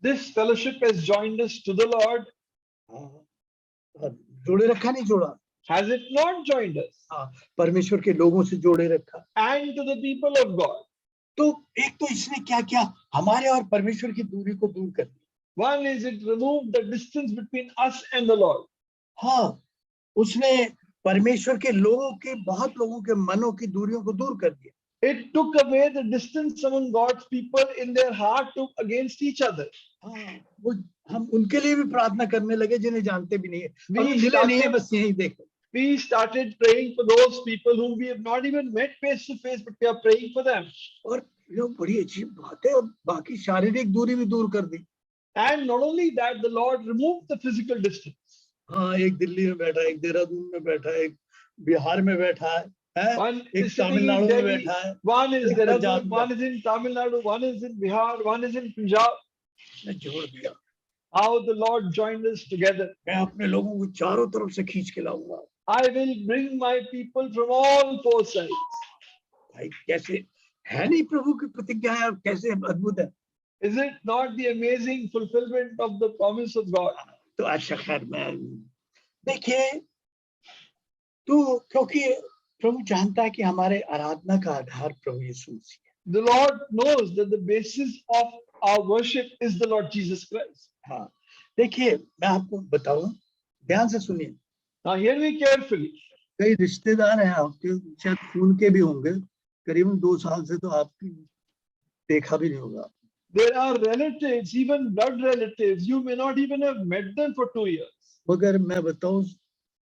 B: This fellowship has joined us to the Lord.
A: जोड़े रखा, नहीं जोड़ा।
B: Has it not joined us?
A: परमेश्वर के लोगों से जोड़े रखा।
B: And to the people of God.
A: तो एक तो इसने क्या किया, हमारे और परमेश्वर की दूरी को दूर कर दिया।
B: One is it removed the distance between us and the Lord.
A: हाँ, उसने परमेश्वर के लोगों के, बहुत लोगों के मनों की दूरियों को दूर कर दिया।
B: It took away the distance among God's people in their heart to against each other.
A: हाँ, वो हम उनके लिए भी प्रार्थना करने लगे जिन्हें जानते भी नहीं है,
B: We
A: नहीं है, बस यही देखो।
B: We started praying for those people whom we have not even met face to face, but we are praying for them.
A: और ये बड़ी अजीब बात है, और बाकी शारीरिक दूरी भी दूर कर दी।
B: And not only that, the Lord removed the physical distance.
A: हाँ, एक दिल्ली में बैठा है, एक देहरादून में बैठा है, एक बिहार में बैठा है, एक तमिलनाडु में बैठा है,
B: one is Dehradun, one is in Tamil Nadu, one is in Bihar, one is in Punjab.
A: जोड़ दिया।
B: How the Lord joined us together.
A: मैं अपने लोगों को चारों तरफ से खींच के लाऊंगा।
B: I will bring my people from all four sides.
A: भाई कैसे है, नहीं प्रभु की प्रतिज्ञा है, कैसे अद्भुत है।
B: Is it not the amazing fulfillment of the promise of God?
A: तो अच्छा खैर, मैं देखिए, तो क्योंकि प्रभु जानता है कि हमारे आराधना का आधार प्रभु यीशु मसीह है।
B: The Lord knows that the basis of our worship is the Lord Jesus Christ.
A: हाँ, देखिए मैं आपको बताऊं, ध्यान से सुनिए।
B: Now hear me carefully.
A: कई रिश्तेदार हैं आपके, शायद खून के भी होंगे, करीबन 2 साल से तो आपकी देखा भी नहीं होगा।
B: There are relatives, even blood relatives. You may not even have met them for 2 years.
A: मगर मैं बताऊं,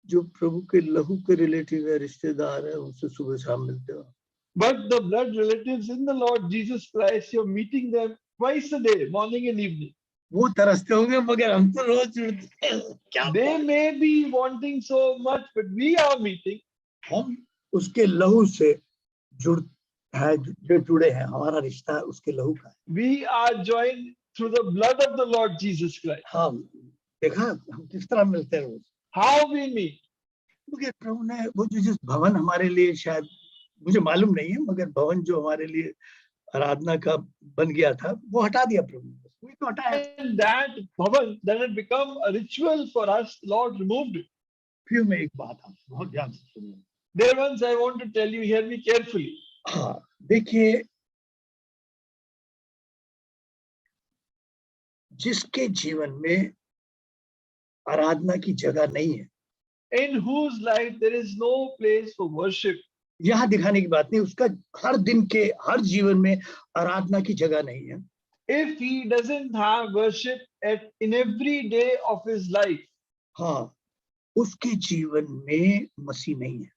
A: जो प्रभु के लहू के रिलेटिव है, रिश्तेदार है, उनसे सुबह शाम मिलते हो।
B: But the blood relatives in the Lord Jesus Christ, you're meeting them twice a day, morning and evening.
A: वो तरसते होंगे, मगर हम तो रोज जुड़ते हैं।
B: They may be wanting so much, but we are meeting.
A: हम उसके लहू से जुड़ है, जो जुड़े हैं, हमारा रिश्ता है उसके लहू का है।
B: We are joined through the blood of the Lord Jesus Christ.
A: हाँ, देखा हम किस तरह मिलते हैं रोज।
B: How we meet.
A: मगर प्रभु ने वो जो जिस भवन हमारे लिए, शायद मुझे मालूम नहीं है, मगर भवन जो हमारे लिए आराधना का बन गया था, वो हटा दिया प्रभु ने। वही तो हटाया।
B: And that bhavan that had become a ritual for us, Lord removed it.
A: फिर मैं एक बात आप बहुत ध्यान से सुनिए।
B: There once I want to tell you, hear me carefully.
A: हाँ, देखिए, जिसके जीवन में आराधना की जगह नहीं है,
B: In whose life there is no place for worship.
A: यहाँ दिखाने की बात नहीं, उसका हर दिन के, हर जीवन में आराधना की जगह नहीं है।
B: If he doesn't have worship in every day of his life,
A: हाँ, उसके जीवन में मसीह नहीं है।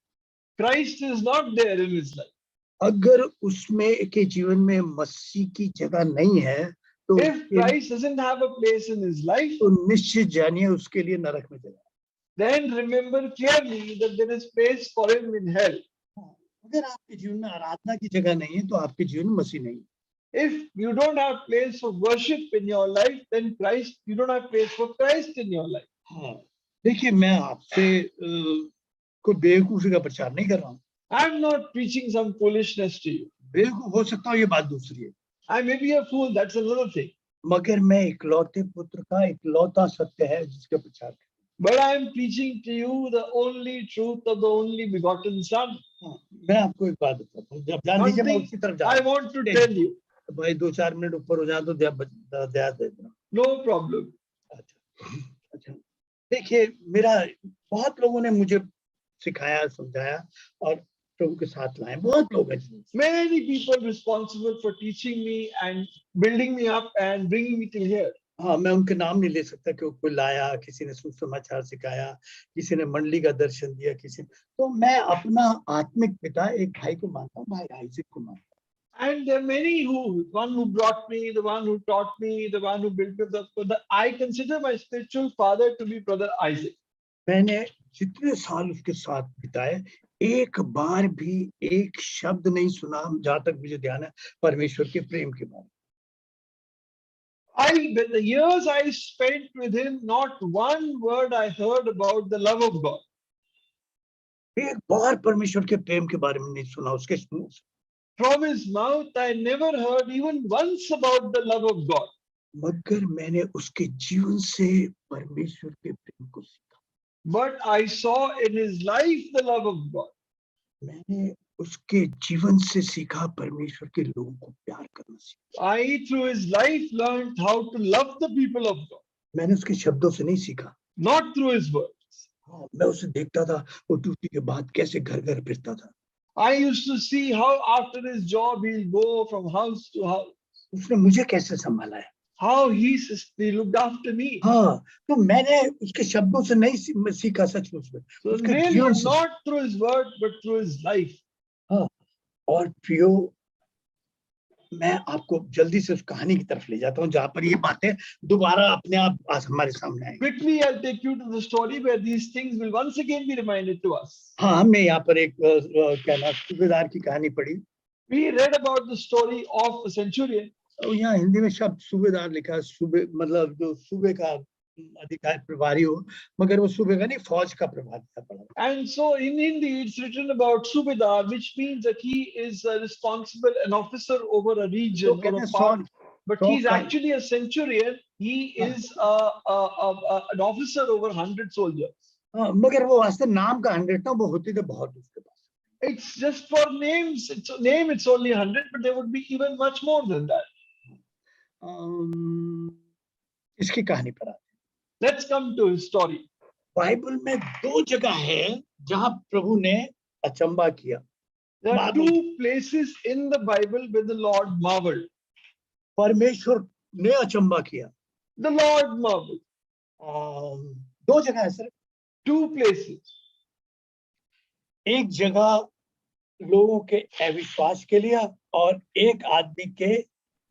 B: Christ is not there in his life.
A: अगर उसमें के जीवन में मसीह की जगह नहीं है तो
B: If Christ doesn't have a place in his life,
A: तो निश्चित जानिए उसके लिए नरक में चला।
B: then remember clearly that there is place for him in hell.
A: अगर आपके जीवन में आराधना की जगह नहीं है तो आपके जीवन में मसीह नहीं है।
B: If you don't have place for worship in your life, then Christ, you don't have place for Christ in your life.
A: हाँ, देखिए मैं आपसे कोई बेवकूफी का प्रचार नहीं कर रहा हूँ।
B: I'm not preaching some foolishness to you.
A: बेवकूफ हो सकता हूँ, ये बात दूसरी है,
B: I may be a fool, that's another thing.
A: मगर मैं इकलौते पुत्र का इकलौता सत्य है जिसका प्रचार कर।
B: But I am preaching to you the only truth of the only begotten Son.
A: मैं आपको एक बात बताता हूँ, जब जान दीजिए मैं उसकी तरफ जा
B: I
A: रहा हूँ।
B: want to tell you.
A: भाई 2-4 मिनट ऊपर हो जाए तो दया दे देना।
B: No problem.
A: अच्छा, देखिए मेरा बहुत लोगों ने मुझे सिखाया, समझाया और प्रभु के साथ लाए, बहुत लोग हैं।
B: Many people responsible for teaching me and building me up and bringing me till here.
A: हाँ, मैं उनके नाम नहीं ले सकता कि कोई लाया, किसी ने सुसमाचार सिखाया, किसी ने मंडली का दर्शन दिया, किसी। तो मैं अपना आत्मिक पिता एक भाई को मानता हूँ, भाई आइजक को मानता हूँ।
B: And there are many who, one who brought me, the one who taught me, the one who built me up. I consider my spiritual father to be brother Isaac.
A: मैंने जितने साल उसके साथ बिताए, एक बार भी एक शब्द नहीं सुना, जहां तक मुझे ध्यान है, परमेश्वर के प्रेम के बारे में।
B: The years I spent with him, not one word I heard about the love of God.
A: एक बार परमेश्वर के प्रेम के बारे में नहीं सुना उसके मुंह से।
B: From his mouth, I never heard even once about the love of God.
A: मगर मैंने उसके जीवन से परमेश्वर के प्रेम को सीखा।
B: But I saw in his life the love of God.
A: मैंने उसके जीवन से सीखा परमेश्वर के लोगों को प्यार करना सीखा।
B: I, through his life, learned how to love the people of God.
A: मैंने उसके शब्दों से नहीं सीखा।
B: Not through his words.
A: हाँ, मैं उसे देखता था, वो ड्यूटी के बाद कैसे घर घर फिरता था।
B: I used to see how after his job he'll go from house to house.
A: उसने मुझे कैसे संभाला है।
B: How he looked after me.
A: हाँ, तो मैंने उसके शब्दों से नहीं सीखा सचमुच में,
B: So
A: उसके
B: really
A: जीवन से।
B: not through his word, but through his life.
A: हाँ, और प्रियो, मैं आपको जल्दी से उस कहानी की तरफ ले जाता हूँ जहाँ पर ये बातें दोबारा अपने आप आज हमारे सामने आएंगी।
B: Quickly, I'll take you to the story where these things will once again be reminded to us.
A: हाँ, हमने यहाँ पर एक क्या नाम सूबेदार की कहानी पढ़ी।
B: We read about the story of a centurion.
A: और यहाँ हिंदी में शब्द सूबेदार लिखा है, सूबे मतलब जो सूबे का अधिकार प्रभारी हो, मगर वो सूबे का नहीं, फौज का प्रभारी था पड़ा।
B: And so in Hindi it's written about Subedar, which means that he is responsible, an officer over a region or a part. But he's actually a centurion. He is an officer over 100 soldiers.
A: हाँ, मगर वो वास्ते नाम का 100 था, वो होती तो बहुत उसके पास।
B: It's just for names. It's only 100, but there would be even much more than that.
A: इसकी कहानी पर आते हैं।
B: Let's come to his story.
A: Bible में 2 जगह है जहां प्रभु ने अचंबा किया।
B: There are 2 places in the Bible where the Lord marveled.
A: परमेश्वर ने अचंबा किया।
B: The Lord marveled.
A: 2 जगह है सर।
B: 2 places.
A: एक जगह लोगों के अविश्वास के लिए और एक आदमी के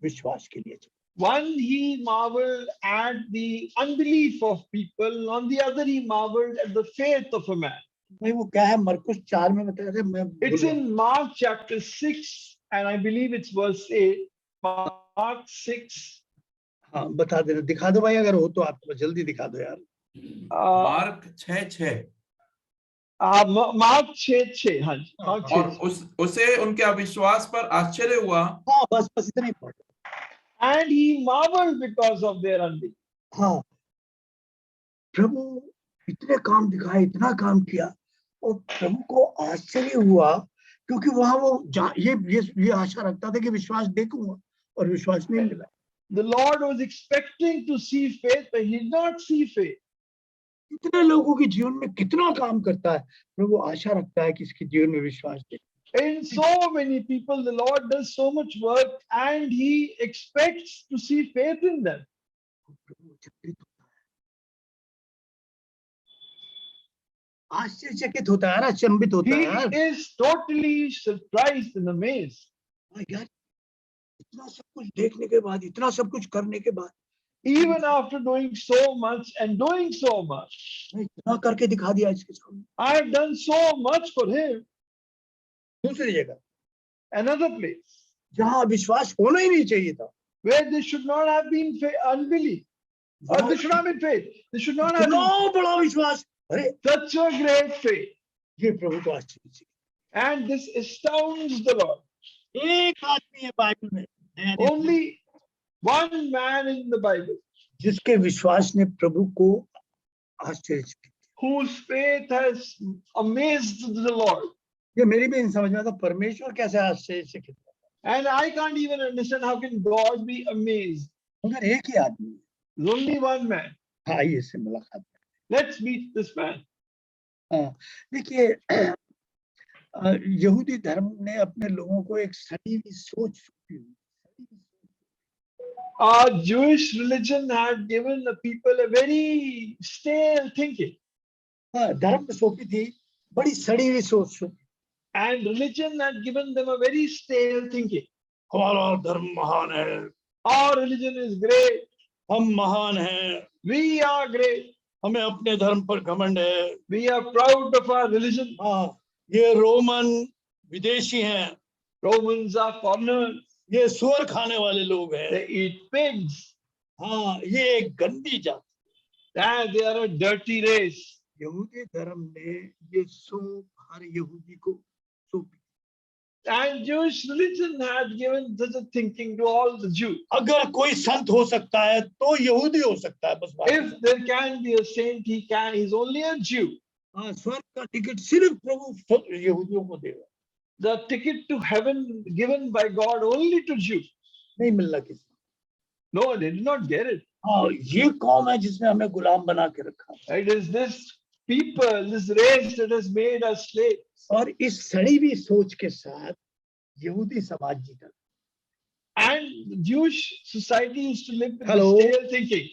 A: विश्वास के लिए।
B: One, he marveled at the unbelief of people. On the other, he marveled at the faith of a man.
A: भाई वो क्या है, मरकुस 4 में बताया था, मैं
B: It's in Mark chapter 6, and I believe it's verse 8. Mark 6.
A: हाँ, बता देना, दिखा दो भाई, अगर हो तो आप जल्दी दिखा दो यार।
C: मार्क 6:6।
B: मार्क 6:6। हाँ जी, मार्क 6।
C: और उसे उनके अविश्वास पर आश्चर्य हुआ।
A: हाँ, बस इतना ही पढ़ो।
B: And he marveled because of their unbelief.
A: हाँ, प्रभु इतने काम दिखाए, इतना काम किया, और प्रभु को आश्चर्य हुआ क्योंकि वहां वो ये आशा रखता था कि विश्वास देखूंगा, और विश्वास नहीं मिला।
B: The Lord was expecting to see faith, but he did not see faith.
A: इतने लोगों के जीवन में कितना काम करता है, प्रभु आशा रखता है कि इसके जीवन में विश्वास दे।
B: In so many people, the Lord does so much work, and he expects to see faith in them.
A: आश्चर्यचकित होता है यार, अचंभित होता है यार।
B: He is totally surprised and amazed.
A: यार इतना सब कुछ देखने के बाद, इतना सब कुछ करने के बाद,
B: Even after doing so much and doing so much,
A: मैं इतना करके दिखा दिया इसके सामने।
B: I have done so much for him.
A: दूसरी जगह
B: Another place
A: जहाँ विश्वास होना ही नहीं चाहिए था,
B: where there should not have been unbelief, or there should have been faith. There should not have
A: इतना
B: been
A: बड़ा विश्वास, अरे
B: such a great faith.
A: ये प्रभु को आश्चर्य से।
B: And this astounds the Lord.
A: एक आदमी है बाइबल में,
B: Only one man in the Bible
A: जिसके विश्वास ने प्रभु को आश्चर्यचकित।
B: whose faith has amazed the Lord.
A: ये मेरी भी नहीं समझ में आता, परमेश्वर कैसे आश्चर्यचकित।
B: And I can't even understand how can God be amazed.
A: मगर एक ही आदमी है।
B: There's only one man.
A: आइए इससे मुलाकात।
B: Let's meet this man.
A: हाँ, देखिए यहूदी धर्म ने अपने लोगों को एक सड़ी हुई सोच सौंपी हुई।
B: Jewish religion had given the people a very stale thinking.
A: हाँ, धर्म को सौंपी थी बड़ी सड़ी हुई सोच सौंपी।
B: And religion had given them a very stale thinking.
A: हमारा धर्म महान है,
B: Our religion is great.
A: हम महान हैं,
B: We are great.
A: हमें अपने धर्म पर घमंड है।
B: We are proud of our religion.
A: हाँ, ये रोमन विदेशी हैं,
B: Romans are foreigners.
A: ये सुअर खाने वाले लोग हैं।
B: They eat pigs.
A: हाँ, ये एक गंदी जाति।
B: And they are a dirty race.
A: यहूदी धर्म ने ये सोच हर यहूदी को सौंपी।
B: And Jewish religion had given such a thinking to all the Jews.
A: अगर कोई संत हो सकता है तो यहूदी हो सकता है, बस बात।
B: If there can be a saint, he's only a Jew.
A: हाँ, स्वर्ग का टिकट सिर्फ प्रभु यहूदियों को देगा,
B: The ticket to heaven given by God only to Jews.
A: नहीं मिलना किसी।
B: No, they did not get it.
A: हाँ, ये कौम है जिसने हमें गुलाम बना के रखा।
B: It is this people, this race that has made us slaves.
A: और इस सड़ी हुई सोच के साथ यहूदी समाज जीता।
B: And Jewish society used to live with
A: Hello.
B: the stale thinking.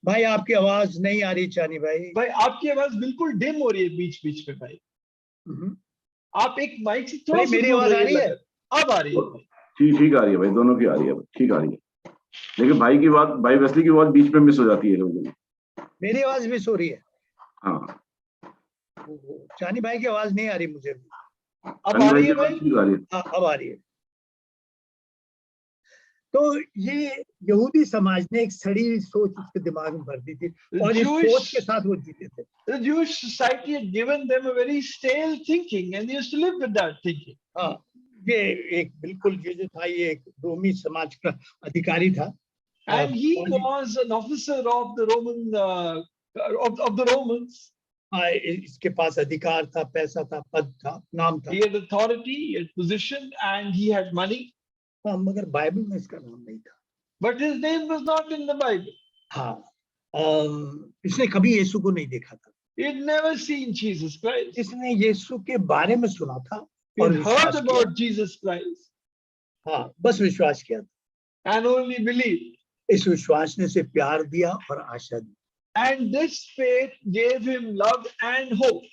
A: भाई आपकी आवाज नहीं आ रही चानी भाई।
B: भाई आपकी आवाज बिल्कुल डिम हो रही है बीच बीच में भाई। आप एक माइक से थोड़ा
A: भाई मेरी आवाज आ रही है?
B: अब आ रही है।
E: ठीक आ रही है भाई, दोनों की आ रही है, ठीक आ रही है। लेकिन भाई की बात, भाई वेस्ली की बात बीच में मिस हो जाती है लोगों में।
A: मेरी आवाज मिस हो रही है?
E: हाँ,
A: चानी भाई की आवाज नहीं आ रही मुझे।
B: अब आ रही है भाई?
E: ठीक आ रही है।
A: हाँ, अब आ रही है। तो ये यहूदी समाज ने एक सड़ी हुई सोच उसके दिमाग में भर दी थी और इस सोच के साथ वो जीते थे।
B: The Jewish society had given them a very stale thinking and they used to live with that thinking.
A: हाँ, ये एक बिल्कुल ये जो था ये एक रोमी समाज का अधिकारी था।
B: And he was an officer of the Roman of the Romans.
A: इसके पास अधिकार था, पैसा था, पद था, नाम था।
B: He had authority, he had position, and he had money.
A: हाँ, मगर बाइबल में इसका नाम नहीं था।
B: But his name was not in the Bible.
A: हाँ, इसने कभी यीशु को नहीं देखा था।
B: He had never seen Jesus Christ.
A: इसने यीशु के बारे में सुना था
B: He
A: और
B: had heard about Jesus Christ
A: हाँ, बस विश्वास किया था।
B: and only believed.
A: इस विश्वास ने उसे प्यार दिया और आशा दी।
B: And this faith gave him love and hope.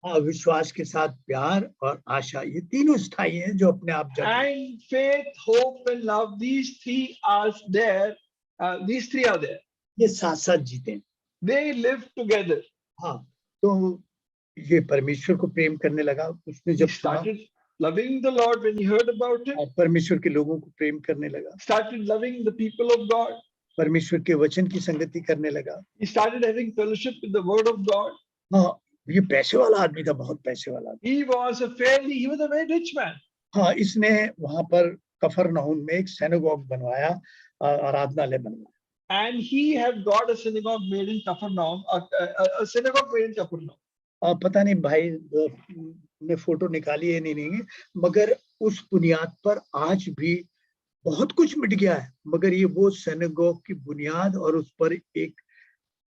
A: हाँ, विश्वास के साथ प्यार और आशा ये तीनों स्थायी हैं जो अपने आप जाते हैं।
B: And faith, hope, and love, these three are there. These three are there.
A: ये साथ साथ जीते हैं।
B: They live together.
A: हाँ, तो ये परमेश्वर को प्रेम करने लगा। उसने
B: He
A: जब
B: started loving the Lord when he heard about it.
A: परमेश्वर के लोगों को प्रेम करने लगा,
B: Started loving the people of God.
A: परमेश्वर के वचन की संगति करने लगा।
B: He started having fellowship with the word of God.
A: हाँ, ये पैसे वाला आदमी था, बहुत पैसे वाला आदमी।
B: He was a very rich man.
A: हाँ, इसने वहां पर कफरनहूम में एक सिनेगोग बनवाया, आराधनालय बनवाया।
B: And he had got a synagogue made in Capernaum, a synagogue made in Capernaum.
A: पता नहीं भाई ने फोटो निकाली है नहीं, मगर उस बुनियाद पर आज भी बहुत कुछ मिट गया है, मगर ये वो सिनेगोग की बुनियाद और उस पर एक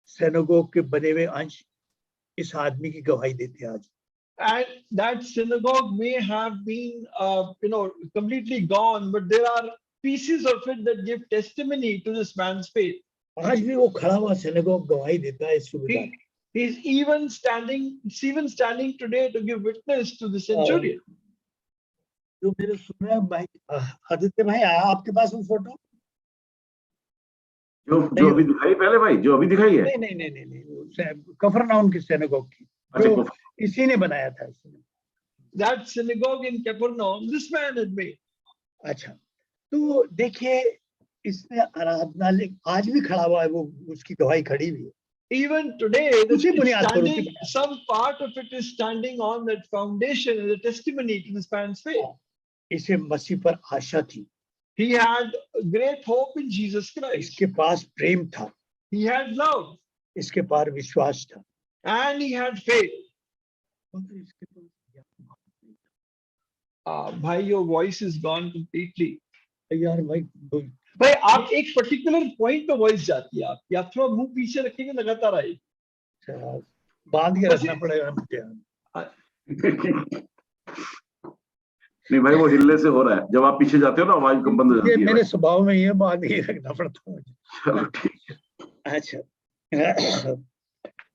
A: सिनेगोग के बने हुए अंश इस आदमी की गवाही देते हैं आज।
B: And that synagogue may have been, completely gone, but there are pieces of it that give testimony to this man's faith.
A: आज भी वो खड़ा हुआ सिनेगोग गवाही देता है इस सुविधा।
B: He's even standing today to give witness to the centurion.
A: जो मेरे सुन रहे हैं भाई, आदित्य भाई, आपके पास वो फोटो?
E: जो अभी दिखाई पहले भाई, जो अभी दिखाई है?
A: नहीं, कफरनाउम की सिनेगोग की, जो इसी ने बनाया था।
B: That synagogue in Capernaum, this man had made.
A: अच्छा, तो देखिए, इसने आराधनालय आज भी खड़ा हुआ है, वो उसकी गवाही खड़ी हुई है।
B: Even today, some part of it is standing on that foundation as a testimony to this man's faith.
A: इसे मसीह पर आशा थी।
B: He had great hope in Jesus Christ.
A: इसके पास प्रेम था।
B: He had love.
A: इसके पास विश्वास था।
B: And he had faith. भाई, your voice is gone completely.
A: यार
B: भाई, आप एक पर्टिकुलर पॉइंट पे वॉइस जाती है आपकी, आप थोड़ा मुंह पीछे रखेंगे, लगातार आए,
A: बांध के रखना पड़ेगा मुझे।
E: नहीं भाई, वो हिलने से हो रहा है, जब आप पीछे जाते हो ना आवाज कम बंद हो जाती है।
A: मेरे स्वभाव में ये बांध के रखना पड़ता है मुझे।
E: चलो ठीक है।
A: अच्छा,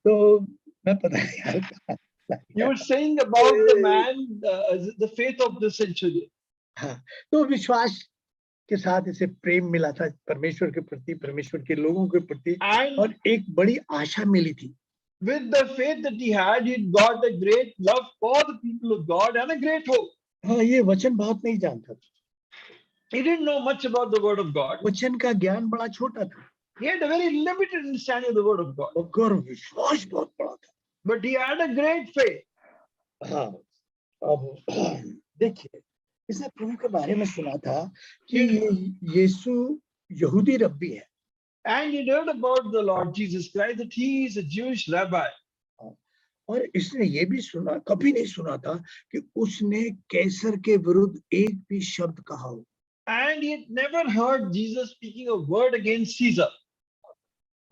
A: तो मैं पता नहीं यार,
B: You were saying about the man, the faith of the centurion.
A: हाँ, तो विश्वास के साथ इसे प्रेम मिला था परमेश्वर के प्रति, परमेश्वर के लोगों के प्रति, और एक बड़ी आशा मिली थी।
B: With the faith that he had, he got a great love for the people of God and a great hope.
A: हाँ, ये वचन बहुत नहीं जानता था।
B: He didn't know much about the word of God.
A: वचन का ज्ञान बड़ा छोटा था।
B: He had a very limited understanding of the word of God.
A: मगर विश्वास बहुत बड़ा था।
B: But he had a great faith.
A: हाँ, अब देखिए, इसने प्रभु के बारे में सुना था कि यीशु यहूदी रब्बी है।
B: And he heard about the Lord Jesus Christ, that he is a Jewish rabbi.
A: और इसने ये भी सुना, कभी नहीं सुना था कि उसने कैसर के विरुद्ध एक भी शब्द कहा हो।
B: And he had never heard Jesus speaking a word against Caesar.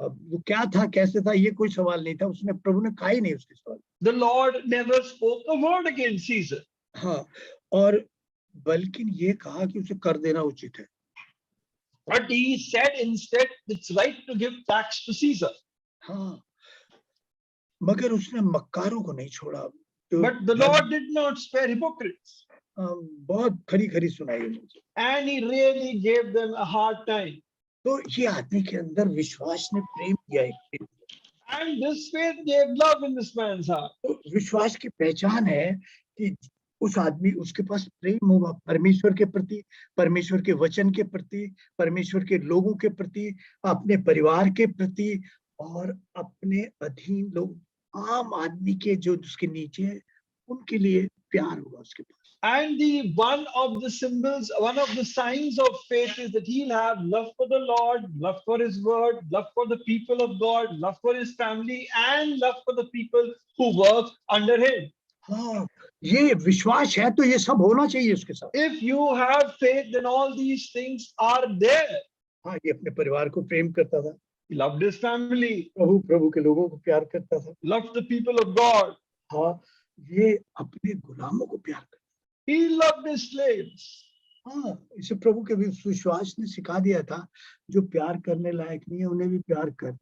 A: अब वो क्या था, कैसे था, ये कोई सवाल नहीं था, उसने प्रभु ने कहा ही नहीं उसके सवाल।
B: The Lord never spoke a word against Caesar.
A: हाँ, और बल्कि ये कहा कि उसे कर देना उचित है।
B: But he said instead, it's right to give tax to Caesar.
A: हाँ, मगर उसने मक्कारों को नहीं छोड़ा।
B: But the Lord did not spare hypocrites.
A: बहुत खरी खरी सुनाई मुझे।
B: And he really gave them a hard time.
A: तो ये आदमी के अंदर विश्वास ने प्रेम किया है।
B: And this faith gave love in this man's heart.
A: तो विश्वास की पहचान है कि उस आदमी, उसके पास प्रेम होगा परमेश्वर के प्रति, परमेश्वर के वचन के प्रति, परमेश्वर के लोगों के प्रति, अपने परिवार के प्रति, और अपने अधीन लोग, आम आदमी के जो उसके नीचे है, उनके लिए प्यार होगा उसके पास।
B: And one of the symbols, one of the signs of faith is that he'll have love for the Lord, love for his word, love for the people of God, love for his family, and love for the people who work under him.
A: हाँ, ये विश्वास है तो ये सब होना चाहिए उसके साथ।
B: If you have faith, then all these things are there.
A: हाँ, ये अपने परिवार को प्रेम करता था।
B: He loved his family.
A: प्रभु के लोगों को प्यार करता था।
B: Loved the people of God.
A: हाँ, ये अपने गुलामों को प्यार करता।
B: He loved his slaves.
A: हाँ, इसे प्रभु के विश्वास ने सिखा दिया था, जो प्यार करने लायक नहीं है उन्हें भी प्यार कर।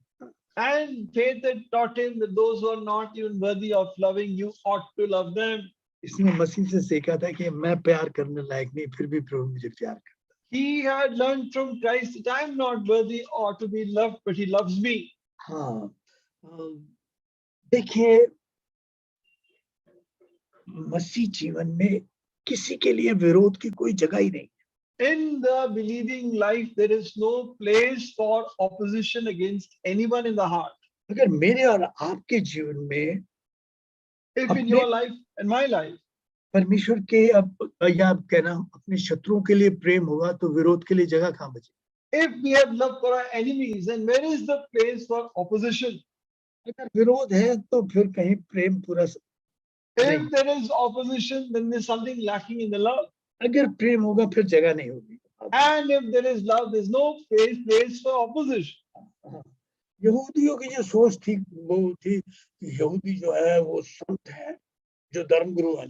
B: And faith had taught him that those who are not even worthy of loving you ought to love them.
A: इसने मसीह से सीखा था कि मैं प्यार करने लायक नहीं, फिर भी प्रभु मुझे प्यार करता।
B: He had learned from Christ that I am not worthy or to be loved, but he loves me.
A: हाँ, देखिए, मसीह जीवन में किसी के लिए विरोध की कोई जगह ही नहीं।
B: In the believing life, there is no place for opposition against anyone in the heart.
A: अगर मेरे और आपके जीवन में,
B: if in your life and my life,
A: परमेश्वर के या कहना अपने शत्रुओं के लिए प्रेम होगा, तो विरोध के लिए जगह कहाँ बची?
B: If we have love for our enemies, then where is the place for opposition?
A: अगर विरोध है तो फिर कहीं प्रेम पूरा।
B: If there is opposition, then there's something lacking in the love.
A: अगर प्रेम होगा फिर जगह नहीं होगी।
B: And if there is love, there's no place for opposition.
A: यहूदियों की जो सोच थी वो थी कि यहूदी जो है वो संत है, जो धर्मगुरु है।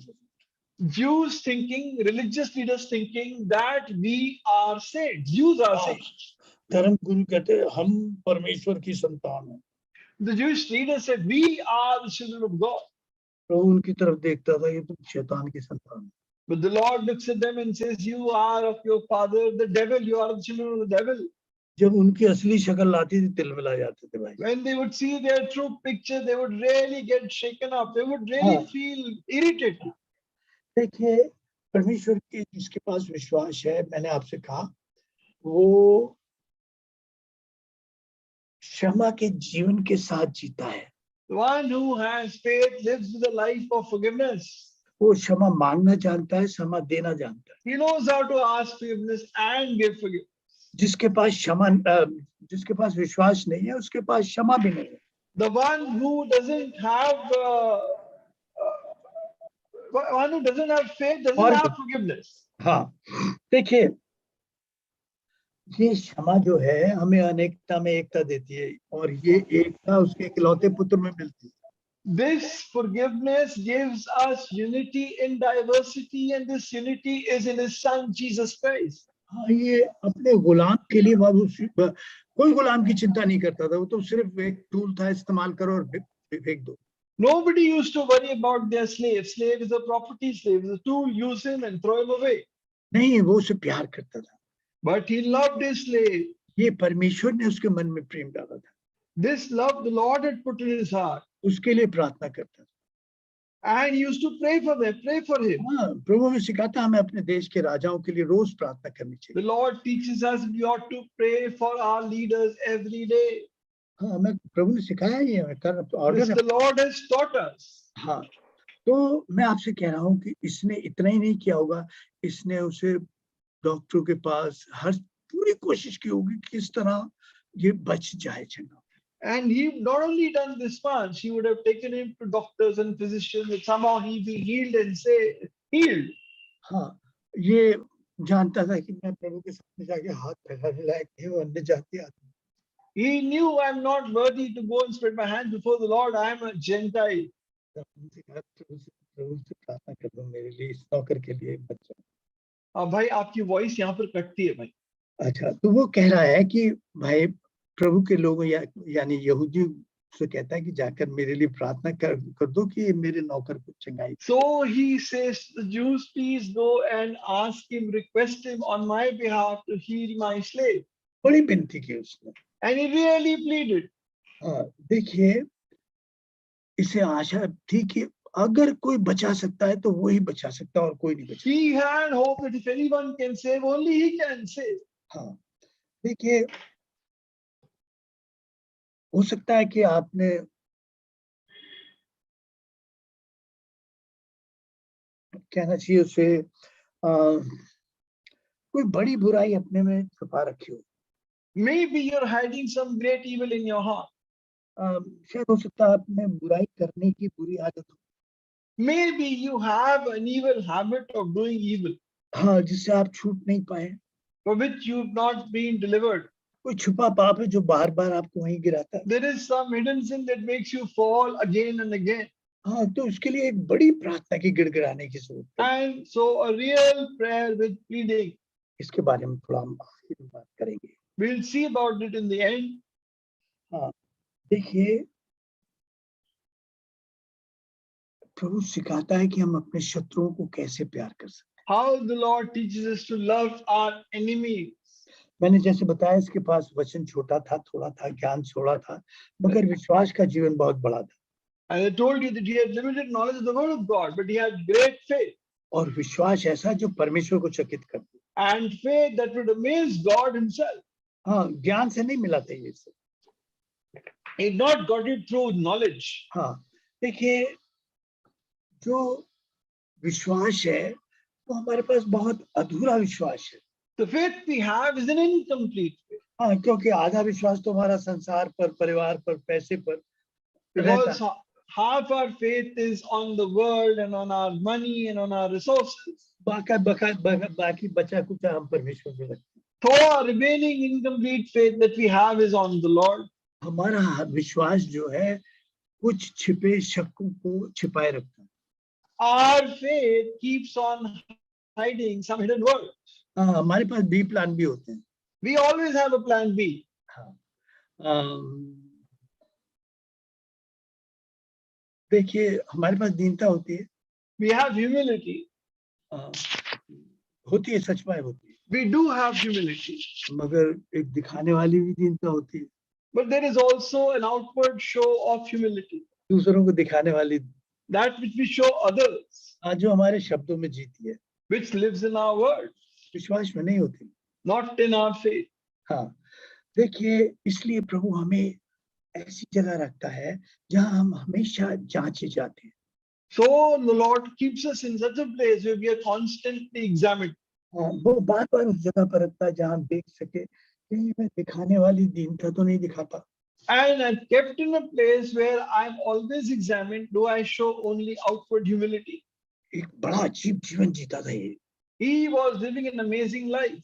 B: Jews thinking, religious leaders thinking that we are saints. Jews are saints.
A: धर्मगुरु कहते हैं हम परमेश्वर की संतान हैं।
B: The Jewish leaders said, "We are the children of God."
A: प्रभु उनकी तरफ देखता था, ये तो शैतान की संतान है।
B: But the Lord looks at them and says, "You are of your father, the devil. You are the children of the devil."
A: जब उनकी असली शक्ल लाती थी तिलमिला जाते थे भाई।
B: When they would see their true picture, they would really get shaken up. They would really
A: हाँ।
B: feel irritated.
A: देखिए परमेश्वर के जिसके पास विश्वास है, मैंने आपसे कहा वो क्षमा के जीवन के साथ जीता है।
B: The one who has faith lives with a life of forgiveness.
A: वो क्षमा मांगना जानता है, क्षमा देना जानता है।
B: He knows how to ask forgiveness and give forgiveness.
A: जिसके पास विश्वास नहीं है, उसके पास क्षमा भी नहीं है।
B: The one who doesn't have faith doesn't have forgiveness.
A: हाँ, देखिए ये क्षमा जो है हमें अनेकता में एकता देती है और ये एकता उसके इकलौते पुत्र में मिलती है।
B: This forgiveness gives us unity in diversity, and this unity is in His Son Jesus Christ.
A: हाँ, ये अपने गुलाम के लिए कोई गुलाम की चिंता नहीं करता था, वो तो सिर्फ एक टूल था, इस्तेमाल करो और फेंक दो।
B: Nobody used to worry about their slave. Slave is a property, slave is a tool, use him and throw him away.
A: नहीं, वो उसे प्यार करता था।
B: But he loved his slave.
A: ये परमेश्वर ने उसके मन में प्रेम डाला था।
B: This love the Lord had put in his heart.
A: उसके लिए प्रार्थना करता था।
B: And he used to pray for them, pray for him.
A: हाँ, प्रभु ने सिखाता हमें अपने देश के राजाओं के लिए रोज प्रार्थना करनी
B: The
A: चाहिए।
B: Lord teaches us we ought to pray for our leaders every day.
A: हाँ, हमें प्रभु ने सिखाया ही है,
B: This
A: order.
B: the Lord has taught us.
A: हाँ, तो मैं आपसे कह रहा हूँ कि इसने इतना ही नहीं किया होगा, इसने उसे डॉक्टरों के पास हर पूरी कोशिश की होगी कि किस तरह ये बच जाए चंगा।
B: And he not only done this much, he would have taken him to doctors and physicians that somehow he be healed and say healed.
A: हाँ, ये जानता था कि मैं प्रभु के सामने जाके हाथ फैलाने लायक नहीं हूँ, अन्य जाति आदमी।
B: He knew I'm not worthy to go and spread my hands before the Lord. I am a Gentile.
A: प्रभु से प्रार्थना कर दो मेरे लिए, इस नौकर के लिए बच्चा।
B: भाई आपकी वॉइस यहाँ पर कटती है भाई।
A: अच्छा, तो वो कह रहा है कि भाई प्रभु के लोगों यानी यहूदी से कहता है कि जाकर मेरे लिए प्रार्थना कर दो कि मेरे नौकर को चंगाई।
B: So he says to the Jews, please go and ask him, request him on my behalf to heal my slave.
A: बड़ी विनती की उसने।
B: And he really pleaded.
A: हाँ, देखिए इसे आशा थी कि अगर कोई बचा सकता है तो वो ही बचा सकता है और कोई नहीं बचा।
B: He had hope that if anyone can save, only he can save.
A: हाँ, देखिए हो सकता है कि आपने कहना चाहिए उसे कोई बड़ी बुराई अपने में छुपा रखी हो।
B: Maybe you're hiding some great evil in your heart.
A: शायद हो सकता है आपने बुराई करने की बुरी आदत हो।
B: Maybe you have an evil habit of doing evil,
A: हाँ, जिससे आप छूट नहीं पाए।
B: for which you've not been delivered.
A: कोई छुपा पाप है जो बार बार आपको वहीं गिराता है।
B: There is some hidden sin that makes you fall again and again.
A: हाँ, तो उसके लिए एक बड़ी प्रार्थना की गिड़गिड़ाने की जरूरत है।
B: And so a real prayer with pleading.
A: इसके बारे में थोड़ा हम आखिर में बात करेंगे।
B: We'll see about it in the end.
A: हाँ, देखिए प्रभु सिखाता है कि हम अपने शत्रुओं को कैसे प्यार कर सकते हैं।
B: How the Lord teaches us to love our enemies.
A: मैंने जैसे बताया इसके पास वचन छोटा था, थोड़ा था, ज्ञान थोड़ा था, मगर विश्वास का जीवन बहुत बड़ा था।
B: And I told you that he had limited knowledge of the word of God, but he had great faith.
A: और विश्वास ऐसा जो परमेश्वर को चकित कर दे।
B: And faith that would amaze God himself.
A: हाँ, ज्ञान से नहीं मिला था ये सब।
B: He had not got it through knowledge.
A: हाँ, देखिए जो विश्वास है वो हमारे पास बहुत अधूरा विश्वास है।
B: The faith we have is an incomplete faith.
A: हाँ, क्योंकि आधा विश्वास तो हमारा संसार पर, परिवार पर, पैसे पर रहता
B: Because
A: है।
B: half our faith is on the world and on our money and on our resources.
A: बाकी बचा कुछ हम परमेश्वर में रखते हैं।
B: The remaining incomplete faith that we have is on the Lord.
A: हमारा विश्वास जो है कुछ छिपे शक्कों को छिपाए रखता है।
B: Our faith keeps on hiding some hidden words.
A: हाँ, हमारे पास बी प्लान भी होते हैं।
B: We always have a plan B.
A: हाँ, देखिए हमारे पास दीनता होती है,
B: We have humility.
A: होती है, सच में होती है,
B: We do have humility.
A: मगर एक दिखाने वाली भी दीनता होती है,
B: But there is also an outward show of humility.
A: दूसरों को दिखाने वाली,
B: That which we show others,
A: जो हमारे शब्दों में जीती है,
B: which lives in our words,
A: विश्वास में नहीं होती।
B: not in our faith.
A: हाँ, देखिए इसलिए प्रभु हमें ऐसी जगह रखता है जहां हम हमेशा जांचे जाते हैं।
B: So the Lord keeps us in such a place where we are constantly examined.
A: हाँ, वो बार बार उस जगह पर रखता है जहां हम देख सके कहीं मैं दिखाने वाली दीनता तो नहीं दिखाता।
B: And I'm kept in a place where I'm always examined. Do I show only outward humility?
A: एक बड़ा अजीब जीवन जीता था ये।
B: He was living an amazing life.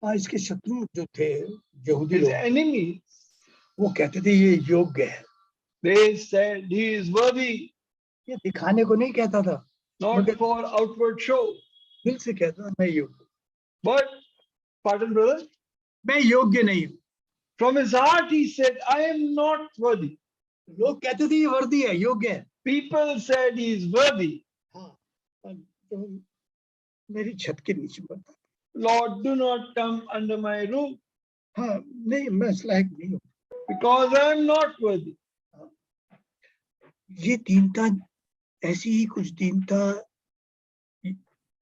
A: इसके शत्रु जो थे यहूदी
B: His
A: लोग,
B: enemies,
A: वो कहते थे ये योग्य है,
B: they said he is worthy,
A: ये दिखाने को नहीं कहता था,
B: not for outward show.
A: दिल से कहता था मैं योग्य,
B: But, pardon brother,
A: मैं योग्य नहीं हूँ।
B: from his heart he said, I am not worthy.
A: लोग कहते थे ये वर्दी है, योग्य है।
B: People said he is worthy.
A: हाँ, तो मेरी छत के नीचे बता,
B: Lord, do not come under my roof
A: हाँ नहीं मैं इस लायक नहीं हूँ।
B: because I am not worthy.
A: ये दीनता, ऐसी ही कुछ दीनता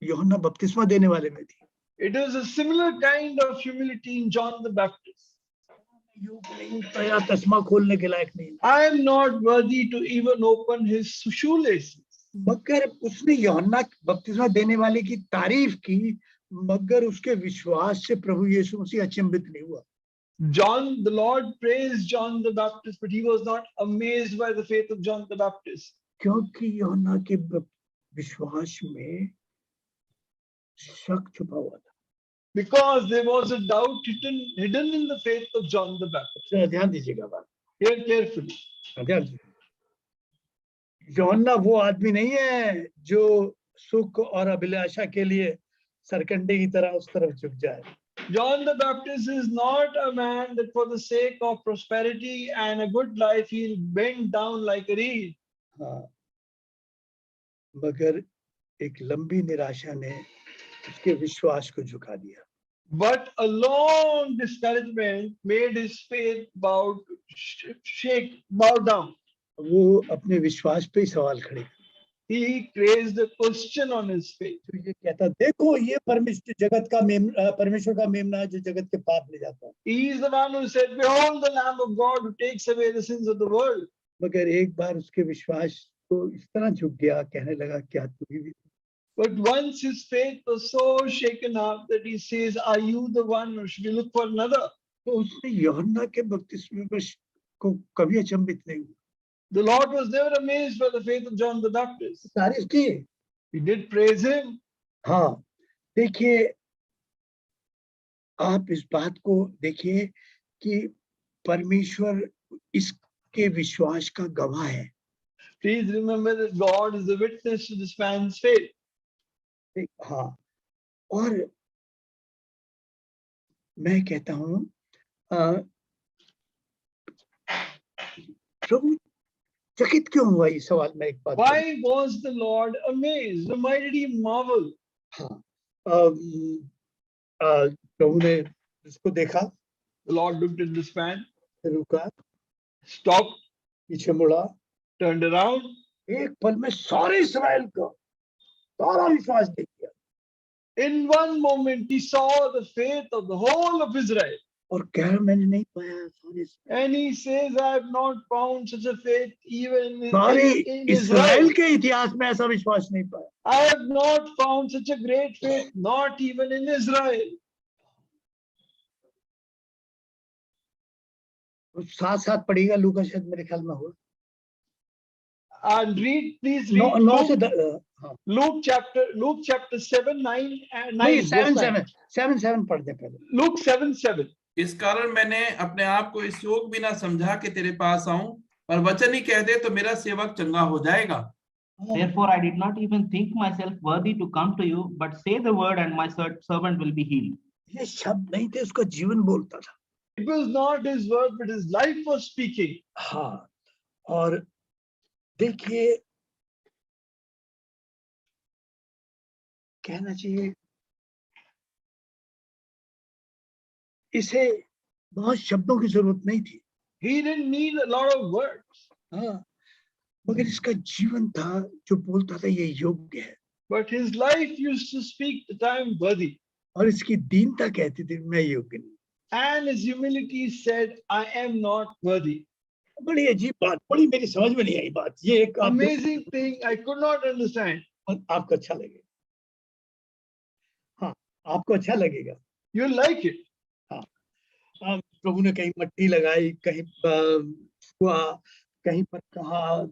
A: यूहन्ना बपतिस्मा देने वाले में थी।
B: It is a similar kind of humility in John the Baptist.
A: योग्य नहीं हूँ, तया तस्मा खोलने के लायक नहीं हूँ।
B: I am not worthy to even open his shoelaces.
A: मगर उसने यूहन्ना बपतिस्मा देने वाले की तारीफ की, मगर उसके विश्वास से प्रभु यीशु मसीह अचंभित नहीं हुआ।
B: John, the Lord praised John the Baptist, but he was not amazed by the faith of John the Baptist.
A: क्योंकि यूहन्ना के विश्वास में शक छुपा हुआ था।
B: Because there was a doubt hidden in the faith of John the Baptist.
A: ध्यान दीजिएगा बात,
B: Hear carefully.
A: ध्यान दीजिए। यूहन्ना वो आदमी नहीं है जो सुख और अभिलाषा के लिए सरकंडे की तरह उस तरफ झुक जाए।
B: John the Baptist is not a man that for the sake of prosperity and a good life he'll bend down like a reed.
A: हाँ, मगर एक लंबी निराशा ने उसके विश्वास को झुका दिया।
B: But a long discouragement made his faith bow down.
A: वो अपने विश्वास पे ही सवाल खड़े कर।
B: He raised a question on his faith.
A: तो ये कहता, देखो ये परमेश्वर का मेमना है जो जगत के पाप ले जाता है।
B: He is the one who said, behold the Lamb of God who takes away the sins of the world.
A: मगर एक बार उसके विश्वास को इस तरह झुक गया, कहने लगा क्या तू भी।
B: But once his faith was so shaken up that he says, are you the one or should we look for another?
A: तो उसने यूहन्ना के बपतिस्मे को कभी अचंभित नहीं हुआ।
B: The Lord was never amazed by the faith of John the Baptist.
A: तारीफ की,
B: He did praise him.
A: हाँ देखिए, आप इस बात को देखिए कि परमेश्वर इसके विश्वास का गवाह है।
B: Please remember that God is the witness to this man's faith.
A: हाँ, और मैं कहता हूँ प्रभु चकित क्यों हुआ, ये सवाल मैं एक बात।
B: Why was the Lord amazed? Why did he marvel?
A: हाँ, प्रभु ने उसको देखा,
B: The Lord looked at this man,
A: रुका,
B: stopped,
A: पीछे मुड़ा,
B: turned around.
A: एक पल में सारे इस्राएल का सारा विश्वास देख गया।
B: In one moment, he saw the faith of the whole of Israel.
A: और कह मैंने नहीं पाया सारे
B: And he says, I have not found such a faith even
A: सारे
B: in
A: इस्राएल
B: Israel.
A: के इतिहास में ऐसा विश्वास नहीं पाया।
B: I have not found such a great faith, not even in Israel.
A: साथ साथ पढ़िएगा, लूका शायद मेरे ख्याल में हुआ।
B: And read, please read
A: नौ से
B: Luke chapter 7, 9 and 9.
A: नहीं,
B: verse 9.
A: 7 पढ़ दे पहले।
B: Luke 7:7.
C: इस कारण मैंने अपने आप को इस योग बिना समझा के तेरे पास आऊं, पर वचन ही कह दे तो मेरा सेवक चंगा हो जाएगा।
D: Therefore, I did not even think myself worthy to come to you, but say the word and my servant will be healed.
A: ये शब्द नहीं थे, उसका जीवन बोलता था।
B: It was not his word, but his life was speaking.
A: हाँ, और देखिए कहना चाहिए इसे बहुत शब्दों की जरूरत नहीं थी,
B: He didn't need a lot of words,
A: हाँ, मगर इसका जीवन था जो बोलता था ये योग्य है,
B: but his life used to speak that I am worthy.
A: और इसकी दीनता कहती थी मैं योग्य नहीं।
B: And his humility said, I am not worthy.
A: बड़ी अजीब बात, बड़ी मेरी समझ में नहीं आई बात, ये एक आप
B: Amazing thing, I could not understand.
A: आपको अच्छा लगेगा, हाँ आपको अच्छा लगेगा।
B: You'll like it.
A: प्रभु ने कहीं मट्टी लगाई, कहीं छुआ, कहीं पर कहा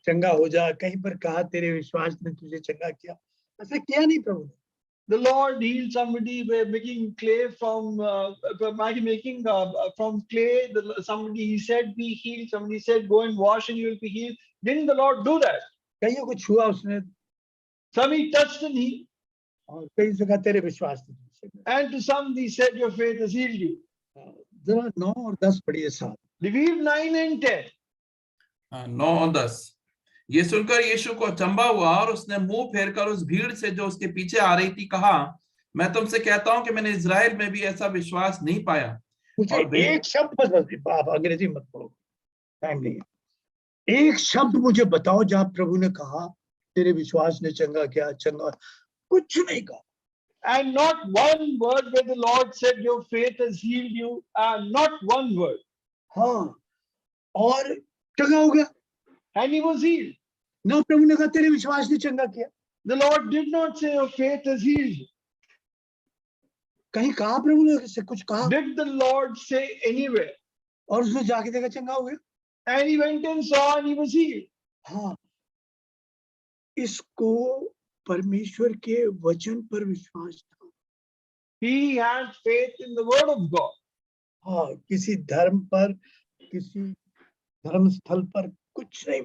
A: चंगा हो जा, कहीं पर कहा तेरे विश्वास ने तुझे चंगा किया। ऐसा किया नहीं प्रभु ने।
B: The Lord healed somebody by making clay from from clay. Somebody he said be healed. Somebody said go and wash and you will be healed. Didn't the Lord do that?
A: कईयों को छुआ उसने,
B: Some he touched and healed.
A: और कई से कहा तेरे विश्वास ने तुझे चंगा
B: And to some he said your faith has healed you.
A: किया। जरा 9 और 10 पढ़िए साथ।
B: Reveal 9 and 10.
C: 9 और 10। ये सुनकर यीशु को अचंभा हुआ और उसने मुंह फेरकर उस भीड़ से जो उसके पीछे आ रही थी कहा, मैं तुमसे कहता हूं कि मैंने इजराइल में भी ऐसा विश्वास नहीं पाया।
A: मुझे एक शब्द बस, आप अंग्रेजी मत पढ़ो, टाइम नहीं है। एक शब्द मुझे बताओ जहां प्रभु ने कहा तेरे विश्वास ने चंगा किया, चंगा, कुछ नहीं कहा।
B: And not one word where the Lord said your faith has healed you. Not one word.
A: हाँ, और चंगा हो गया
B: And he was healed.
A: ना, प्रभु ने कहा तेरे विश्वास ने चंगा किया।
B: The Lord did not say your faith has healed you.
A: कहीं कहा प्रभु ने से कुछ कहा?
B: Did the Lord say anywhere?
A: और उसने जाके देखा चंगा हो गया।
B: And he went and saw and he was healed.
A: हाँ, इसको परमेश्वर के वचन पर विश्वास था।
B: He had faith in the word of God.
A: हाँ, किसी धर्म पर, किसी धर्म स्थल पर कुछ नहीं,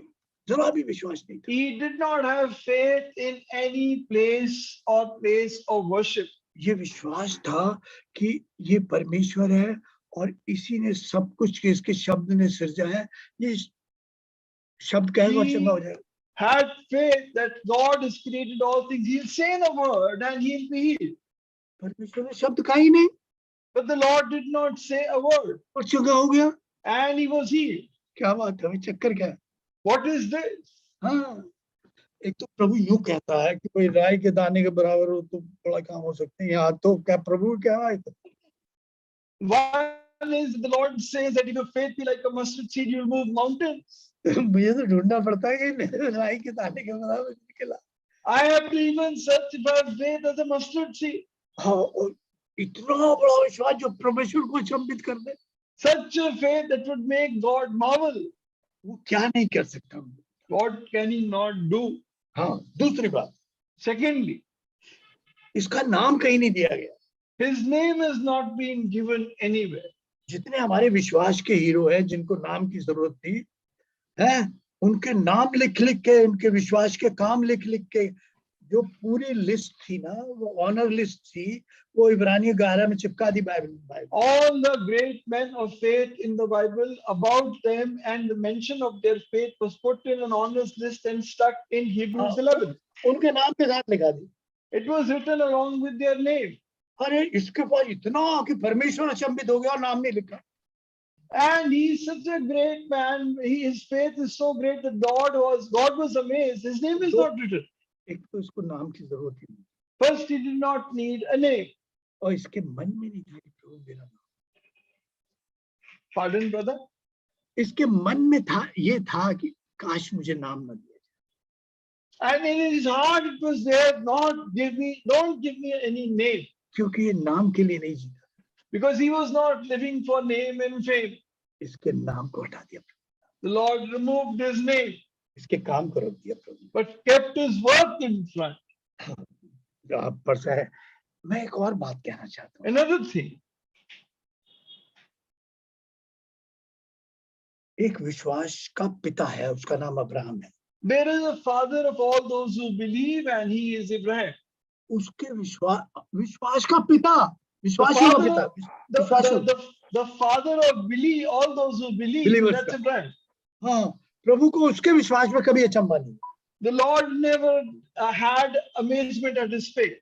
A: जरा भी विश्वास नहीं था।
B: He did not have faith in any place of worship.
A: ये विश्वास था कि ये परमेश्वर है और इसी ने सब कुछ, इसके शब्द ने सृजा है, ये शब्द कहेगा और चंगा हो जाएगा।
B: Had faith that God has created all things. He'll say the word and he'll be healed.
A: परमेश्वर ने शब्द कहा ही नहीं,
B: But the Lord did not say a word.
A: और चंगा हो गया।
B: And he was healed.
A: क्या बात है, चक्कर क्या है?
B: What is this?
A: हाँ, एक तो प्रभु यूं कहता है कि कोई राई के दाने के बराबर हो तो बड़ा काम हो सकते हैं, यहाँ तो क्या प्रभु क्या है?
B: One is the Lord says that if your faith be like a mustard seed, you'll move mountains.
A: मुझे तो ढूंढना पड़ता है कि राई के दाने के बराबर निकला।
B: I have to even search if I have faith as a mustard seed.
A: हाँ, और इतना बड़ा विश्वास जो परमेश्वर को अचंभित कर दे,
B: Such a faith that would make God marvel.
A: वो क्या नहीं कर सकता?
B: What can he not do?
A: हाँ, दूसरी बात,
B: Secondly,
A: इसका नाम कहीं नहीं दिया गया।
B: his name has not been given anywhere.
A: जितने हमारे विश्वास के हीरो हैं जिनको नाम की जरूरत थी, हैं, उनके नाम लिख लिख के, उनके विश्वास के काम लिख लिख के, जो पूरी लिस्ट थी ना, वो ऑनर लिस्ट थी, वो इब्रानी 11 में चिपका दी Bible.
B: All the great men of faith in the Bible, about them and the mention of their faith was put in an honors list and stuck in Hebrews 11.
A: उनके नाम के साथ लिखा दी।
B: It was written along with their name.
A: अरे इसके पास इतना कि परमेश्वर अचंभित हो गया और नाम नहीं लिखा।
B: And he is such a great man. His faith is so great that God was amazed. His name is not written.
A: एक तो इसको नाम की जरूरत ही नहीं,
B: First, he did not need a name.
A: और इसके मन में नहीं था कि प्रभु मेरा नाम।
B: Pardon, brother?
A: इसके मन में था, ये था कि काश मुझे नाम न दिया जाए।
B: And in his heart it was there, don't give me any name.
A: क्योंकि ये नाम के लिए नहीं जीता,
B: Because he was not living for name and fame.
A: इसके नाम को हटा दिया प्रभु,
B: The Lord removed his name,
A: इसके काम को रख दिया प्रभु।
B: but kept his work in front.
A: आप पर से है। मैं एक और बात कहना चाहता हूँ।
B: Another thing,
A: एक विश्वास का पिता है, उसका नाम अब्राहम है।
B: there is a father of all those who believe, and he is Abraham.
A: उसके विश्वास का पिता, विश्वासियों का पिता,
B: The father of all those who believe,
A: Believers
B: that's
A: का।
B: Abraham.
A: हाँ, प्रभु को उसके विश्वास में कभी अचंभा नहीं।
B: The Lord never had amazement at his faith,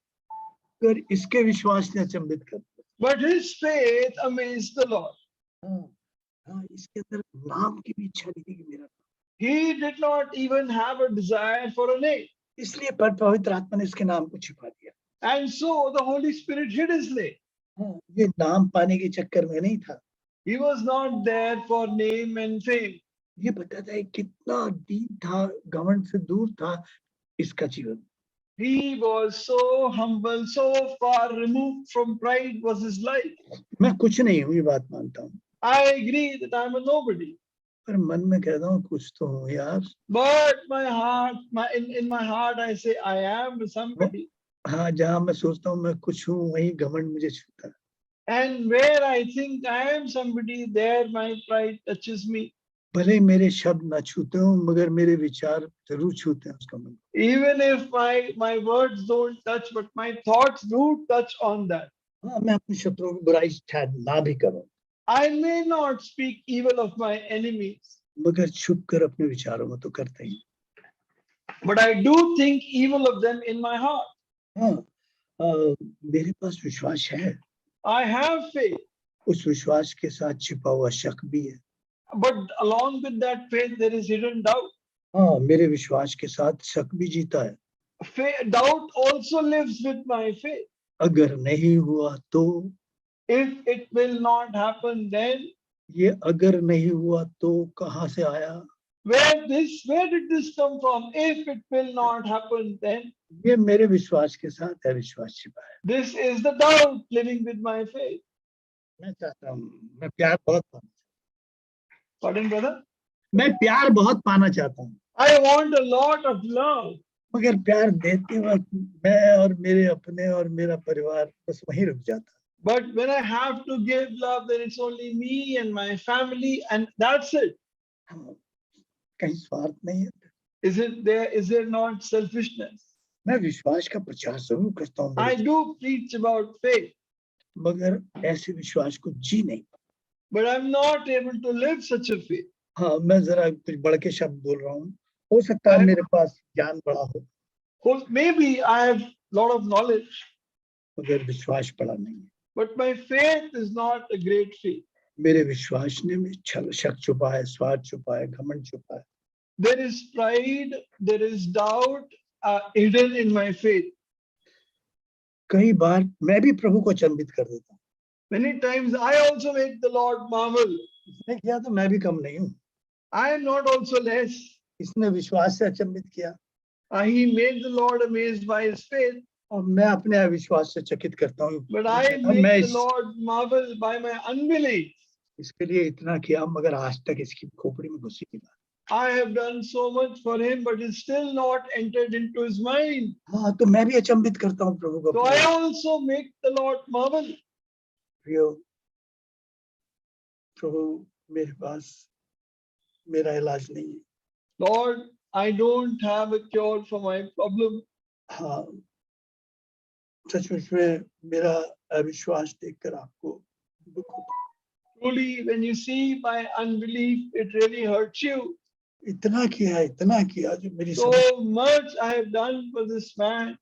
A: अगर इसके विश्वास ने अचंभित कर दिया।
B: but his faith amazed the Lord.
A: हाँ, हाँ, इसके अंदर नाम की भी इच्छा नहीं थी कि मेरा,
B: He did not even have a desire for a name.
A: इसलिए पर पवित्र आत्मा ने इसके नाम को छिपा दिया।
B: And so the Holy Spirit hid his name.
A: हाँ, ये नाम पाने के चक्कर में नहीं था,
B: He was not there for name and fame.
A: ये बताता है कितना दीन था, घमंड से दूर था इसका जीवन।
B: He was so humble, so far removed from pride was his life.
A: मैं कुछ नहीं हूँ, ये बात मानता हूँ,
B: I agree that I'm a nobody,
A: पर मन में कहता हूँ कुछ तो हूँ यार।
B: but in my heart I say I am somebody.
A: हाँ, जहाँ मैं सोचता हूँ मैं कुछ हूँ, वहीं घमंड मुझे छूता है।
B: And where I think I am somebody, there my pride touches me.
A: भले ही मेरे शब्द ना छूते हो, मगर मेरे विचार जरूर छूते हैं उसका मन।
B: Even if my words don't touch, but my thoughts do touch on that.
A: हाँ, मैं अपने शत्रुओं की बुराई शायद ना भी करूं,
B: I may not speak evil of my enemies,
A: मगर छुप कर अपने विचारों में तो करते ही।
B: but I do think evil of them in my heart.
A: हाँ, मेरे पास विश्वास है,
B: I have faith,
A: उस विश्वास के साथ छिपा हुआ शक भी है।
B: but along with that faith, there is hidden doubt.
A: हाँ, मेरे विश्वास के साथ शक भी जीता है।
B: Doubt also lives with my faith.
A: अगर नहीं हुआ तो,
B: If it will not happen, then
A: ये अगर नहीं हुआ तो कहाँ से आया?
B: where did this come from? If it will not happen, then
A: ये मेरे विश्वास के साथ है, विश्वास छिपा है।
B: this is the doubt living with my faith.
A: मैं चाहता हूँ, मैं प्यार बहुत पाना,
B: Pardon, brother?
A: मैं प्यार बहुत पाना चाहता हूँ,
B: I want a lot of love,
A: मगर प्यार देते वक्त मैं और मेरे अपने और मेरा परिवार बस वहीं रुक जाता।
B: but when I have to give love, then it's only me and my family, and that's it.
A: हाँ, कहीं स्वार्थ नहीं है।
B: Is there not selfishness?
A: मैं विश्वास का प्रचार जरूर करता हूँ,
B: I do preach about faith,
A: मगर ऐसे विश्वास को जी नहीं।
B: but I'm not able to live such a faith.
A: हाँ, मैं जरा कुछ बढ़ के शब्द बोल रहा हूँ, हो सकता है मेरे पास ज्ञान बड़ा हो,
B: Maybe I have a lot of knowledge,
A: मगर विश्वास बड़ा नहीं है।
B: but my faith is not a great faith.
A: मेरे विश्वास ने में छल शक छुपा है, स्वार्थ छुपा है, घमंड छुपा है।
B: There is pride, there is doubt hidden in my faith.
A: कई बार मैं भी प्रभु को अचंभित कर देता हूँ।
B: Many times I also make the Lord marvel.
A: इसने किया तो मैं भी कम नहीं हूँ।
B: I am not also less.
A: इसने विश्वास से अचंभित किया
B: He made the Lord amazed by his faith,
A: और मैं अपने अविश्वास से चकित करता हूँ।
B: but I make the Lord marvel by my unbelief.
A: इसके लिए इतना किया, मगर आज तक इसकी खोपड़ी में घुसी नहीं।
B: I have done so much for him, but it's still not entered into his mind.
A: हाँ, तो मैं भी अचंभित करता हूँ प्रभु को।
B: So I also make the Lord marvel.
A: प्रियो, प्रभु मेरे पास मेरा इलाज नहीं है।
B: Lord, I don't have a cure for my problem.
A: हाँ, सचमुच में मेरा अविश्वास देखकर आपको दुख होता है।
B: Truly, when you see my unbelief, it really hurts you.
A: इतना किया जो मेरी
B: So
A: समझ,
B: much I have done for this man,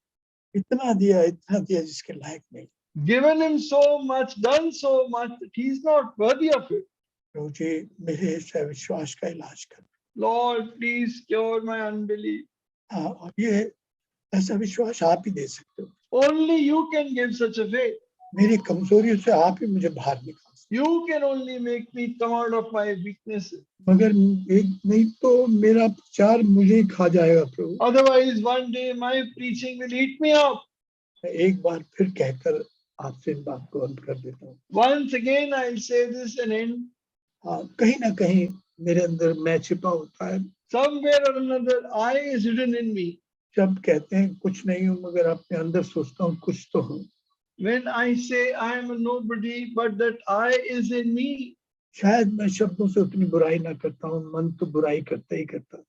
A: इतना दिया जिसके लायक नहीं।
B: given him so much, done so much that he's not worthy of it.
A: प्रभु जी, मेरे इस अविश्वास का इलाज कर।
B: Lord, please cure my unbelief.
A: हाँ, और ये ऐसा विश्वास आप ही दे सकते हो।
B: Only you can give such a faith.
A: मेरी कमजोरियों से आप ही मुझे बाहर निकाल सकते
B: You can only make me come out of my weaknesses.
A: हो। मगर एक नहीं तो मेरा प्रचार मुझे ही खा जाएगा प्रभु।
B: Otherwise, one day my preaching will eat me up.
A: मैं एक बार फिर कहकर आपसे इन बात को अंत कर देता हूँ।
B: Once again, I'll say this and end.
A: हाँ, कहीं ना कहीं मेरे अंदर मैं छिपा होता है।
B: Somewhere or another, I is hidden in me.
A: जब कहते हैं कुछ नहीं हूँ, मगर अपने अंदर सोचता हूँ कुछ तो हूँ।
B: When I say I am a nobody, but that I is in me.
A: शायद मैं शब्दों से उतनी बुराई ना करता हूँ, मन तो बुराई करता ही करता।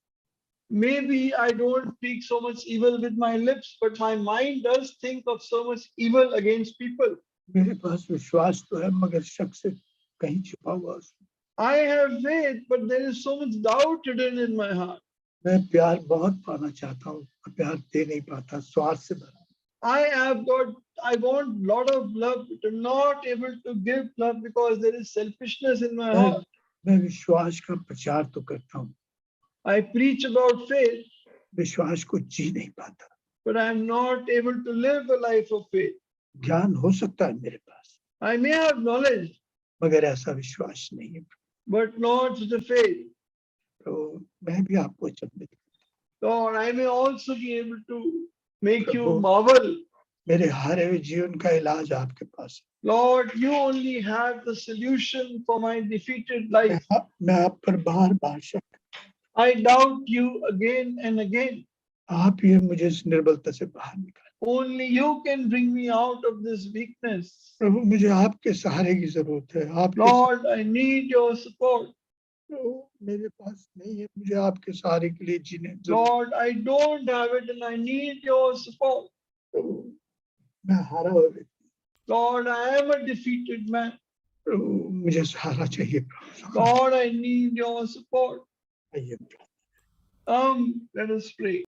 B: Maybe I don't speak so much evil with my lips, but my mind does think of so much evil against people.
A: मेरे पास विश्वास तो है, मगर शक से कहीं छिपा हुआ उसमें।
B: I have faith, but there is so much doubt hidden in my heart.
A: मैं प्यार बहुत पाना चाहता हूँ, मैं प्यार दे नहीं पाता, स्वार्थ से भरा।
B: I want lot of love, but I'm not able to give love because there is selfishness in my heart.
A: मैं विश्वास का प्रचार तो करता हूँ,
B: I preach about faith,
A: विश्वास को जी नहीं पाता।
B: but I'm not able to live a life of faith.
A: ज्ञान हो सकता है मेरे पास,
B: I may have knowledge,
A: मगर ऐसा विश्वास नहीं है।
B: but not such a faith.
A: तो मैं भी आपको चंबित,
B: Lord, I may also be able to make you
A: Prabhu.
B: marvel.
A: मेरे हारे हुए जीवन का इलाज आपके पास
B: Lord, you only have the solution for my defeated
A: है।
B: life.
A: मैं आप पर बार बार शक,
B: I doubt you again and again.
A: आप ये मुझे इस निर्बलता से बाहर निकाल।
B: Only you can bring me out of this weakness.
A: प्रभु मुझे आपके सहारे की जरूरत है, आपके
B: Lord, I need your support.
A: प्रभु मेरे पास नहीं है, मुझे आपके सहारे के लिए जीने की जरूरत
B: Lord, I don't have it and I need your support.
A: है। प्रभु मैं हारा हुआ व्यक्ति,
B: Lord, I am a defeated man.
A: प्रभु मुझे सहारा चाहिए। प्रभु
B: Lord, I need your support.
A: आइए
B: Let us pray.